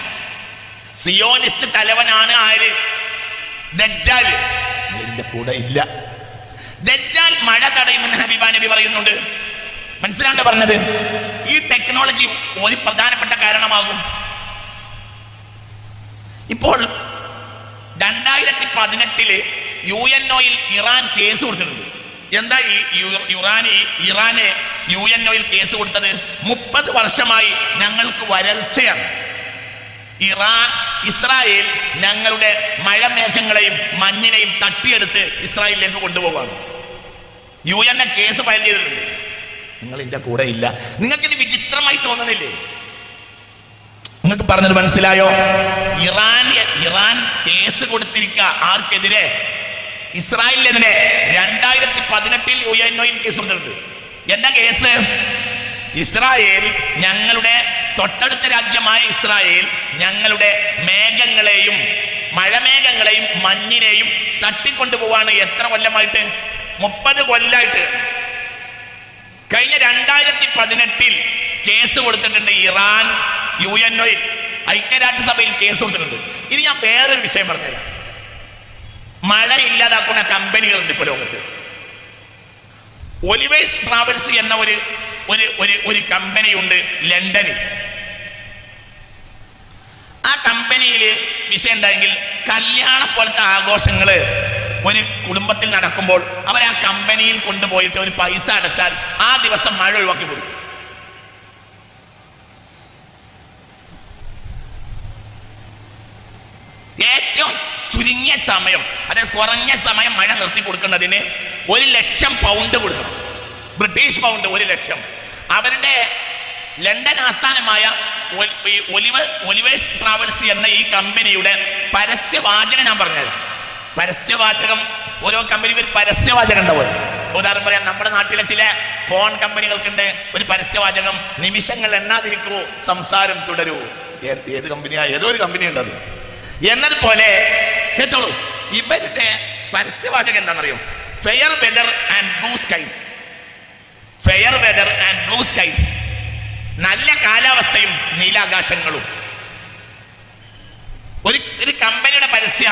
സിയോണിസ്റ്റ് തലവനാണ് ആര്? ദജ്ജാൽ. ഇതിന്റെ കൂടെ ഇല്ല. ദജ്ജാൽ മഴ തടയുമെന്ന് ഹബീബ നബി പറയുന്നുണ്ട്. മനസ്സിലാണ്ട് പറഞ്ഞത്? ഈ ടെക്നോളജി ഒരു പ്രധാനപ്പെട്ട കാരണമാകും. ഇപ്പോൾ 2018 UNOയിൽ ഇറാൻ കേസ് കൊടുത്തിട്ടുണ്ട്. എന്താ ഇറാന് UNOയിൽ കേസ് കൊടുത്തത്? 30 വർഷമായി ഞങ്ങൾക്ക് വരൾച്ചയാണ്. ഇസ്രായേൽ ഞങ്ങളുടെ മഴമേഘങ്ങളെയും മഞ്ഞിനെയും തട്ടിയെടുത്ത് ഇസ്രായേലിലേക്ക് കൊണ്ടുപോവാണ്. UN കേസ് ഫയൽ ചെയ്തിട്ടുണ്ട്. നിങ്ങൾ ഇതിന്റെ കൂടെ ഇല്ല. നിങ്ങൾക്കിത് വിചിത്രമായി തോന്നുന്നില്ലേ? നിങ്ങൾക്ക് പറഞ്ഞത് മനസ്സിലായോ? ഇറാൻ കേസ് കൊടുത്തിരിക്കുക. ആർക്കെതിരെ? ഇസ്രായേലിനെതിരെ. 2018 UNOയിൽ കേസ് കൊടുത്തിട്ടുണ്ട്. എന്താ കേസ്? ഇസ്രായേൽ ഞങ്ങളുടെ തൊട്ടടുത്ത രാജ്യമായ ഇസ്രായേൽ ഞങ്ങളുടെ മേഘങ്ങളെയും മഴമേഘങ്ങളെയും മഞ്ഞിനെയും തട്ടിക്കൊണ്ടുപോവാണ്. എത്ര കൊല്ലമായിട്ട്? 30 കൊല്ലമായിട്ട്. കഴിഞ്ഞ 2018 കേസ് കൊടുത്തിട്ടുണ്ട് ഇറാൻ. UNOയിൽ ഐക്യരാഷ്ട്രസഭയിൽ കേസ് കൊടുത്തിട്ടുണ്ട്. ഇത് ഞാൻ വേറൊരു വിഷയം പറഞ്ഞുതരാം. മഴ ഇല്ലാതാക്കുന്ന കമ്പനികളുണ്ട് ഇപ്പൊ ലോകത്ത്. ഒലിവേഴ്സ് ട്രാവൽസ് എന്ന ഒരു കമ്പനിയുണ്ട് ലണ്ടനിൽ. ആ കമ്പനിയിൽ വിഷയം എന്തായെങ്കിൽ കല്യാണം പോലത്തെ ആഘോഷങ്ങള് ഒരു കുടുംബത്തിൽ നടക്കുമ്പോൾ അവർ ആ കമ്പനിയിൽ കൊണ്ടുപോയിട്ട് ഒരു പൈസ അടച്ചാൽ ആ ദിവസം മഴ ഒഴിവാക്കി കൊടുക്കും. ഏറ്റവും ചുരുങ്ങിയ സമയം, അതായത് കുറഞ്ഞ സമയം മഴ നിർത്തി കൊടുക്കുന്നതിന് 1,00,000 പൗണ്ട് കൊടുക്കണം. British pound 1,00,000. അവരുടെ ലണ്ടൻ ആസ്ഥാനമായ ഒലിവേഴ്സ് ട്രാവൽസ് എന്ന ഈ കമ്പനിയുടെ പരസ്യവാചകം ഞാൻ പറഞ്ഞുതരാം. പരസ്യവാചകം ഓരോ കമ്പനിക്ക് ഒരു പരസ്യവാചകം ഉണ്ടാവും. ഉദാഹരണം പറയാം, നമ്മുടെ നാട്ടിലെ ചില ഫോൺ കമ്പനികൾക്കുണ്ട് ഒരു പരസ്യവാചകം: നിമിഷങ്ങൾ എണ്ണാതിരിക്കൂ, സംസാരം തുടരൂ. ഏത് കമ്പനിയാ? ഏതോ ഒരു കമ്പനി ഉണ്ട് അത്. എന്നതുപോലെ കേട്ടോളൂ, ഇവരുടെ പരസ്യവാചകം എന്താണെന്നറിയോ? Fair whether and blue skies. Fair whether and blue skies. നല്ല കാലാവസ്ഥയും നീലാകാശങ്ങളും. ഒരു കമ്പനിയുടെ പരസ്യ.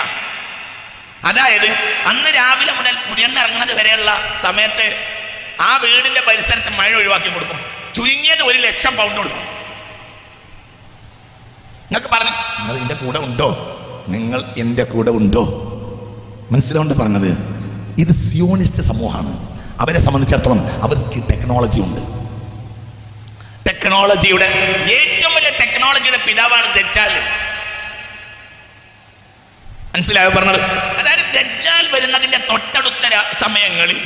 അതായത് അന്ന് രാവിലെ മുതൽ പുതിയണ്ണിറങ്ങുന്നത് വരെയുള്ള സമയത്ത് ആ വീടിന്റെ പരിസരത്ത് മഴ ഒഴിവാക്കി കൊടുക്കും. ചുരുങ്ങിയത് 1,00,000 പൗണ്ട് കൊടുക്കും. നിങ്ങൾക്ക് പറഞ്ഞു, നിങ്ങൾ എൻ്റെ കൂടെ ഉണ്ടോ, നിങ്ങൾ എൻ്റെ കൂടെ ഉണ്ടോ? മനസ്സിലാവുണ്ട് പറഞ്ഞത്? ഇത് സിയോണിസ്റ്റ് സമൂഹമാണ്. അവരെ സംബന്ധിച്ചിടത്തോളം അവർക്ക് ടെക്നോളജി ഉണ്ട്. ടെക്നോളജിയുടെ ഏറ്റവും വലിയ ടെക്നോളജിയുടെ പിതാവാണ് ദജ്ജാൽ. മനസ്സിലായോ പറഞ്ഞത്? അതായത് ദജ്ജാൽ വരുന്നതിന്റെ തൊട്ടടുത്ത സമയങ്ങളിൽ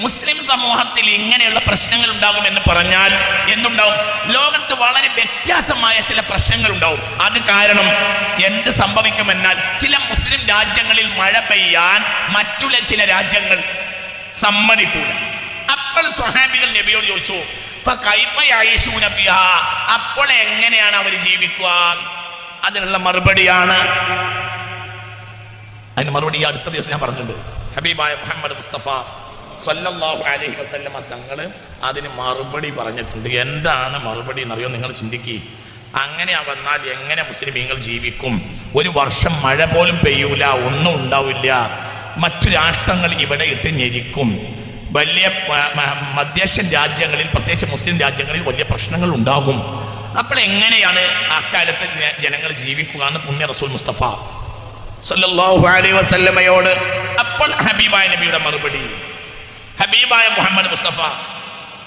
മുസ്ലിം സമൂഹത്തിൽ ഇങ്ങനെയുള്ള പ്രശ്നങ്ങൾ ഉണ്ടാകും എന്ന് പറഞ്ഞാൽ എന്തുണ്ടാവും? ലോകത്ത് വളരെ വ്യത്യാസമായ ചില പ്രശ്നങ്ങൾ ഉണ്ടാവും. അത് കാരണം എന്ത് സംഭവിക്കുമെന്നാൽ ചില മുസ്ലിം രാജ്യങ്ങളിൽ മഴ പെയ്യാൻ മറ്റുള്ള ചില രാജ്യങ്ങൾ സമ്മതിക്കൂല. അപ്പോൾ സ്വഹാബികൾ നബിയോട് ചോദിച്ചു, അപ്പോൾ എങ്ങനെയാണ് അവർ ജീവിക്കുക? അതിനുള്ള മറുപടിയാണ്, അതിന് മറുപടി അടുത്ത ദിവസം ഞാൻ പറഞ്ഞിട്ടുണ്ട്. ഹബീബായ മുഹമ്മദ് മുസ്തഫ സല്ലല്ലാഹു അലൈഹി വസല്ലമ തങ്ങൾ അതിന് മറുപടി പറഞ്ഞിട്ടുണ്ട്. എന്താണ് മറുപടി എന്നറിയോ? നിങ്ങൾ ചിന്തിക്കുക. അങ്ങനെ വന്നാൽ എങ്ങനെ മുസ്ലിമീങ്ങൾ ജീവിക്കും? ഒരു വർഷം മഴ പോലും പെയ്യൂല, ഒന്നും ഉണ്ടാവില്ല. മറ്റു രാഷ്ട്രങ്ങൾ ഇവിടെ ഇട്ട് ഞെരിക്കും. വലിയ മധ്യേഷ്യൻ രാജ്യങ്ങളിൽ, പ്രത്യേകിച്ച് മുസ്ലിം രാജ്യങ്ങളിൽ വലിയ പ്രശ്നങ്ങൾ ഉണ്ടാകും. അപ്പോൾ എങ്ങനെയാണ് അക്കാലത്ത് ജനങ്ങൾ ജീവിക്കുക എന്ന് പുണ്യ റസൂൽ മുസ്തഫ സല്ലല്ലാഹു അലൈഹി വസല്ലമയോട് അപ്പോൾ ഹബീബായ നബിയുടെ മറുപടി, ഹബീബായ മുഹമ്മദ് മുസ്തഫ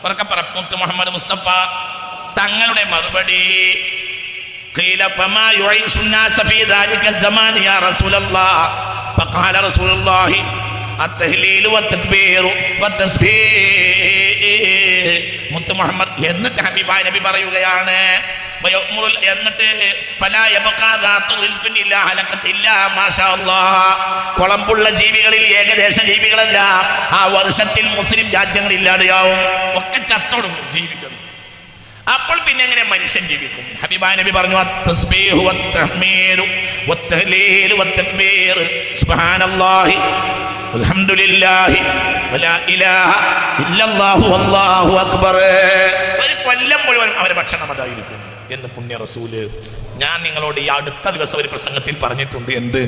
പറക്കപ്പറപ്പുത്ത് മുഹമ്മദ് മുസ്തഫ തങ്ങളുടെ മറുപടി, ഖീല ഫമാ യുഈശു الناس في ذلك الزمان يا رسول الله فقال رسول الله التهليل والتكبير والتسبيح. മുത്ത് മുഹമ്മദ് എന്നിട്ട് ഹബീബായ നബി പറയുകയാണ്, എന്നിട്ട് കുളമ്പുള്ള ജീവികളിൽ ഏകദേശ ജീവികളല്ല ആ വർഷത്തിൽ മുസ്ലിം രാജ്യങ്ങൾ ഇല്ലാതെയാവും, ഒക്കെ ചത്തൊടുങ്ങും ജീവികൾ. അപ്പോൾ പിന്നെ എങ്ങനെ മനുഷ്യൻ ജീവിക്കും? ഹബീബായ നബി പറഞ്ഞു, അത്തസ്ബീഹു വത്തഹ്മീദു വത്തഹ്ലീലു വത്തക്ബീർ സുബ്ഹാനല്ലാഹി അൽഹംദുലില്ലാഹി വലാ ഇലാഹ ഇല്ലല്ലാഹു വല്ലാഹു അക്ബർ. ഒരു കൊല്ലം മുഴുവൻ അവരെ ഭക്ഷണം അതായിരിക്കും എന്ന് പുണ്യ റസൂല്. ഞാൻ നിങ്ങളോട് ഈ അടുത്ത ദിവസം ഒരു പ്രസംഗത്തിൽ പറഞ്ഞിട്ടുണ്ട്. എന്ത്?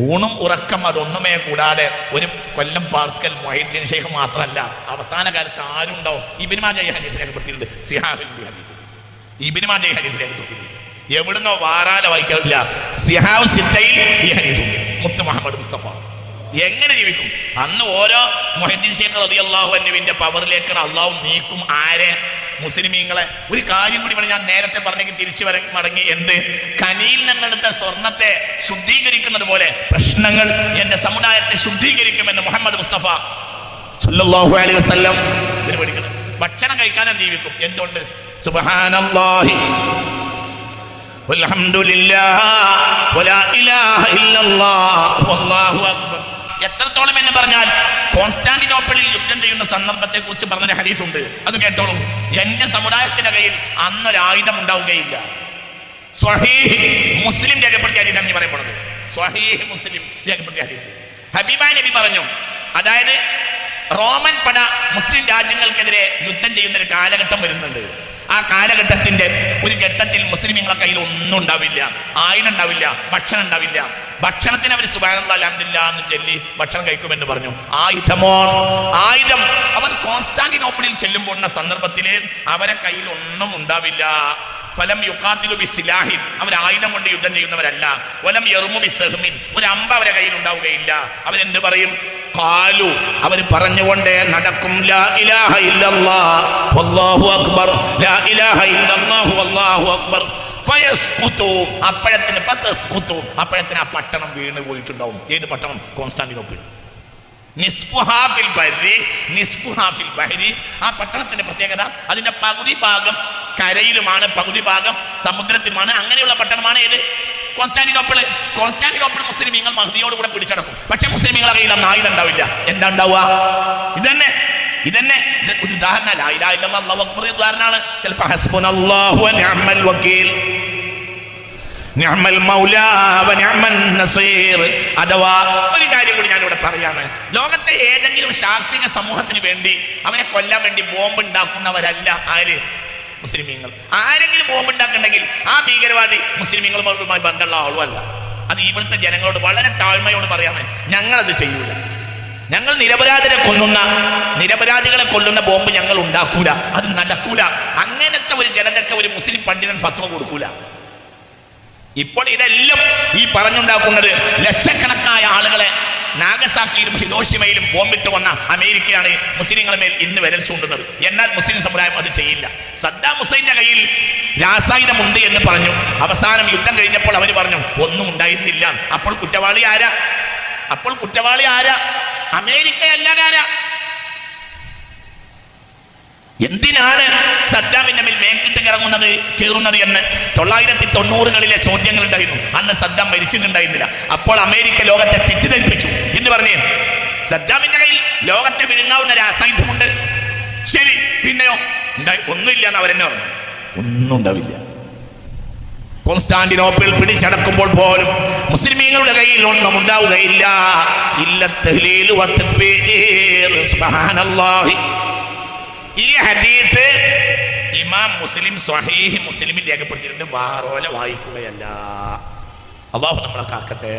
ഊണും ഉറക്കം അതൊന്നുമേ കൂടാതെ ഒരു കൊല്ലം പാർക്കൽ മൊഹീദ്ദീൻ ശൈഖ് മാത്രമല്ല, അവസാന കാലത്ത് ആരുണ്ടാവും? ഇബ്നു മാജ ഈ ഹദീസ് രേഖപ്പെടുത്തിയിട്ടുണ്ട്. സിഹാബിന്റെ ഹദീസ്, ഇബ്നു മാജ ഈ ഹദീസ് രേഖപ്പെടുത്തിയിട്ടുണ്ട്. എവിടുന്നോ വാറാല വായിക്കാറില്ല, സിഹാബ് സിത്തയിൽ ഈ ഹദീസ് ഉണ്ട്. മുത്ത് മുഹമ്മദ് മുസ്തഫ എങ്ങനെ ജീവിക്കും? അന്ന് ഓരോ മൊഹീദ്ദീൻ ശൈഖ് റളിയല്ലാഹു അൻഹുവിന്റെ പവറിലേക്കാണ് അള്ളാഹു നീക്കും. ആരെ? മുസ്ലിമീങ്ങളെ. ഒരു കാര്യം കൂടി ഞാൻ നേരത്തെ പറഞ്ഞെങ്കിൽ തിരിച്ചു മടങ്ങി. എന്ത്? കനിയിൽ നിന്നെടുത്ത സ്വർണത്തെ ശുദ്ധീകരിക്കുന്നത് പോലെ പ്രശ്നങ്ങൾ എന്റെ സമുദായത്തെ ശുദ്ധീകരിക്കുമെന്ന് മുഹമ്മദ് മുസ്തഫ സല്ലല്ലാഹു അലൈഹി വസല്ലം പഠിക്കണം. ഭക്ഷണം കഴിക്കാതെ ജീവിക്കും. എന്തുകൊണ്ട്? സുബ്ഹാനല്ലാഹി വൽഹംദുലില്ലാഹി വലാ ഇലാഹ ഇല്ലല്ലാഹ് വല്ലാഹു അക്ബർ. എത്രത്തോളം എന്ന് പറഞ്ഞാൽ കോൺസ്റ്റാന്റിനോപ്പിളിൽ യുദ്ധം ചെയ്യുന്ന സന്ദർഭത്തെ കുറിച്ച് പറഞ്ഞ ഹദീസ് ഉണ്ട്. അത് കേട്ടോളൂ. എന്റെ സമുദായത്തിന്റെ കയ്യിൽ അന്നൊരായുധം ഉണ്ടാവുകയില്ല. സ്വഹീഹ് മുസ്ലിം രേഖപ്പെടുത്തിയ ഹദീസാണ് ഞാൻ പറയപ്പെടുന്നത്. സ്വഹീഹ് മുസ്ലിം രേഖപ്പെടുത്തിയ ഹദീസ്. ഹബീബായ നബി പറഞ്ഞു, അതായത് റോമൻ പട മുസ്ലിം രാജ്യങ്ങൾക്കെതിരെ യുദ്ധം ചെയ്യുന്ന ഒരു കാലഘട്ടം വരുന്നുണ്ട്. ആ കാലഘട്ടത്തിന്റെ ഒരു ഘട്ടത്തിൽ മുസ്ലിമീങ്ങളുടെ കയ്യിൽ ഒന്നും ഉണ്ടാവില്ല, ആയുധം ഉണ്ടാവില്ല, ഭക്ഷണം ഉണ്ടാവില്ല. ഭക്ഷണത്തിന് അവർ സുബ്ഹാനല്ലാഹി അൽഹംദുലില്ലാഹ് എന്ന് ചൊല്ലി ഭക്ഷണം കഴിക്കുമെന്ന് പറഞ്ഞു. ആയുധം അവർ കോൺസ്റ്റാന്റിനോപ്പിളിൽ ചെല്ലുമ്പോൾ സന്ദർഭത്തില് അവരെ കയ്യിൽ ഒന്നും ഉണ്ടാവില്ല. ഫലം യുഖാതിലു ബിസിലാഹിൻ, അവർ ആയുധം കൊണ്ട് യുദ്ധം ചെയ്യുന്നവരല്ല. വലം യർമു ബിസഹ്മിൻ, ഒരു അമ്പ അവരെ കയ്യിൽ ഉണ്ടാവുകയില്ല. അവരെന്ത് പറയും? ഖാലു, അവർ പറഞ്ഞുകൊണ്ടേ നടക്കും. ലാ ഇലാഹ ഇല്ലല്ലാഹ് വല്ലാഹു അക്ബർ, ലാ ഇലാഹ ഇല്ലല്ലാഹു വല്ലാഹു അക്ബർ. അപ്പോഴത്തിന് ആ പട്ടണം വീണ് പോയിട്ടുണ്ടാവും. ഏത് പട്ടണം? കോൺസ്റ്റാന്റിനോപ്പിൾ. ആ പട്ടണത്തിന്റെ പ്രത്യേകത അതിന്റെ പകുതി ഭാഗം കരയിലുമാണ്, പകുതി ഭാഗം സമുദ്രത്തിലുമാണ്. അങ്ങനെയുള്ള പട്ടണമാണ് ഏത്? കോൺസ്റ്റാന്റിനോപ്പിള്. കോൺസ്റ്റാന്റിനോപ്പിൾ മുസ്ലിമീങ്ങൾ മഹ്ദിയോട് കൂടെ പിടിച്ചടക്കും. പക്ഷെ മുസ്ലിമീങ്ങളെ കയ്യിൽ അന്ന് ആയുധം ഉണ്ടാവില്ല. എന്താ ഉണ്ടാവുക? ഇതന്നെ ഒരു ഉദാഹരണ. ലാ ഇലാഹ ഇല്ലല്ലാഹ് അല്ലാഹു അക്ബർ ഉദാഹരണമാണ്. ചിലപ്പോൾ ഹസ്ബുനല്ലാഹു വ നിഅമൽ വകീൽ, നിഅമൽ മൗലാ വ നിഅമൻ നസീർ. അഥവാ ഒരു കാര്യം കൂടി ഞാനിവിടെ പറയാണ്. ലോകത്തെ ഏതെങ്കിലും ശാക്തിക സമൂഹത്തിന് വേണ്ടി അവരെ കൊല്ലാൻ വേണ്ടി ബോംബ് ഉണ്ടാക്കുന്നവരല്ല ആര്? മുസ്ലിമീങ്ങൾ. ആരെങ്കിലും ബോംബ് ഉണ്ടാക്കുന്നുണ്ടെങ്കിൽ ആ ഭീകരവാദി മുസ്ലിമീങ്ങളുമായി ബന്ധമുള്ള ആളും അല്ല. അത് ഇവിടുത്തെ ജനങ്ങളോട് വളരെ താഴ്മയോട് പറയാണ്, ഞങ്ങളത് ചെയ്യൂല. ഞങ്ങൾ നിരപരാധികളെ കൊല്ലുന്ന ബോംബ് ഞങ്ങൾ ഉണ്ടാക്കൂല, അത് നടക്കൂല. അങ്ങനത്തെ ഒരു ജനതയ്ക്ക് ഒരു മുസ്ലിം പണ്ഡിതൻ ഫത്വ കൊടുക്കൂല. ഇപ്പോൾ ഇതെല്ലാം ഈ പറഞ്ഞുണ്ടാക്കുന്നത് ലക്ഷക്കണക്കായ ആളുകളെ നാഗസാക്കിയിലും ഹിരോഷിമയിലും ബോംബിട്ട് വന്ന അമേരിക്കയാണ് മുസ്ലിങ്ങളുടെ മേൽ ഇന്ന് വിരൽ ചൂണ്ടുന്നത്. എന്നാൽ മുസ്ലിം സമുദായം അത് ചെയ്യില്ല. സദ്ദാം ഹുസൈന്റെ കയ്യിൽ രാസായുധമുണ്ട് എന്ന് പറഞ്ഞു. അവസാനം യുദ്ധം കഴിഞ്ഞപ്പോൾ അവർ പറഞ്ഞു ഒന്നും ഉണ്ടായിരുന്നില്ല. അപ്പോൾ കുറ്റവാളി ആരാ? അമേരിക്കയല്ലാതാരാ? എന്തിനാണ് സദ്ദാമിന്റെ മേൽ മേക്കിട്ട് കയറുന്നത് എന്ന് 1990-കളിലെ ചോദ്യങ്ങൾ ഉണ്ടായിരുന്നു. അന്ന് സദ്ദാം മരിച്ചിട്ടുണ്ടായിരുന്നില്ല. അപ്പോൾ അമേരിക്ക ലോകത്തെ തെറ്റിദ്ധരിപ്പിച്ചു എന്ന് പറഞ്ഞു, സദ്ദാമിന്റെ കയ്യിൽ ലോകത്തെ വിഴുങ്ങാവുന്ന രാസായുധമുണ്ട്. ശരി, പിന്നെയോ ഒന്നുമില്ല എന്ന് അവരെന്നെ പറഞ്ഞു. ഒന്നും ഉണ്ടാവില്ല. കോൺസ്റ്റാന്റിനോപ്പിൾ പിടിച്ചടക്കുമ്പോൾ പോലും മുസ്ലിമീങ്ങളുടെ കയ്യിൽ ഒന്നും ഉണ്ടാവുകയില്ല. ഈ ഹദീസ് ഇമാം മുസ്ലിം സ്വഹീഹ് മുസ്ലിമിൽ രേഖപ്പെടുത്തിയിട്ടുണ്ട്. വാറോല വായിക്കുകയല്ല. അല്ലാഹു നമ്മളെ കാക്കട്ടെ.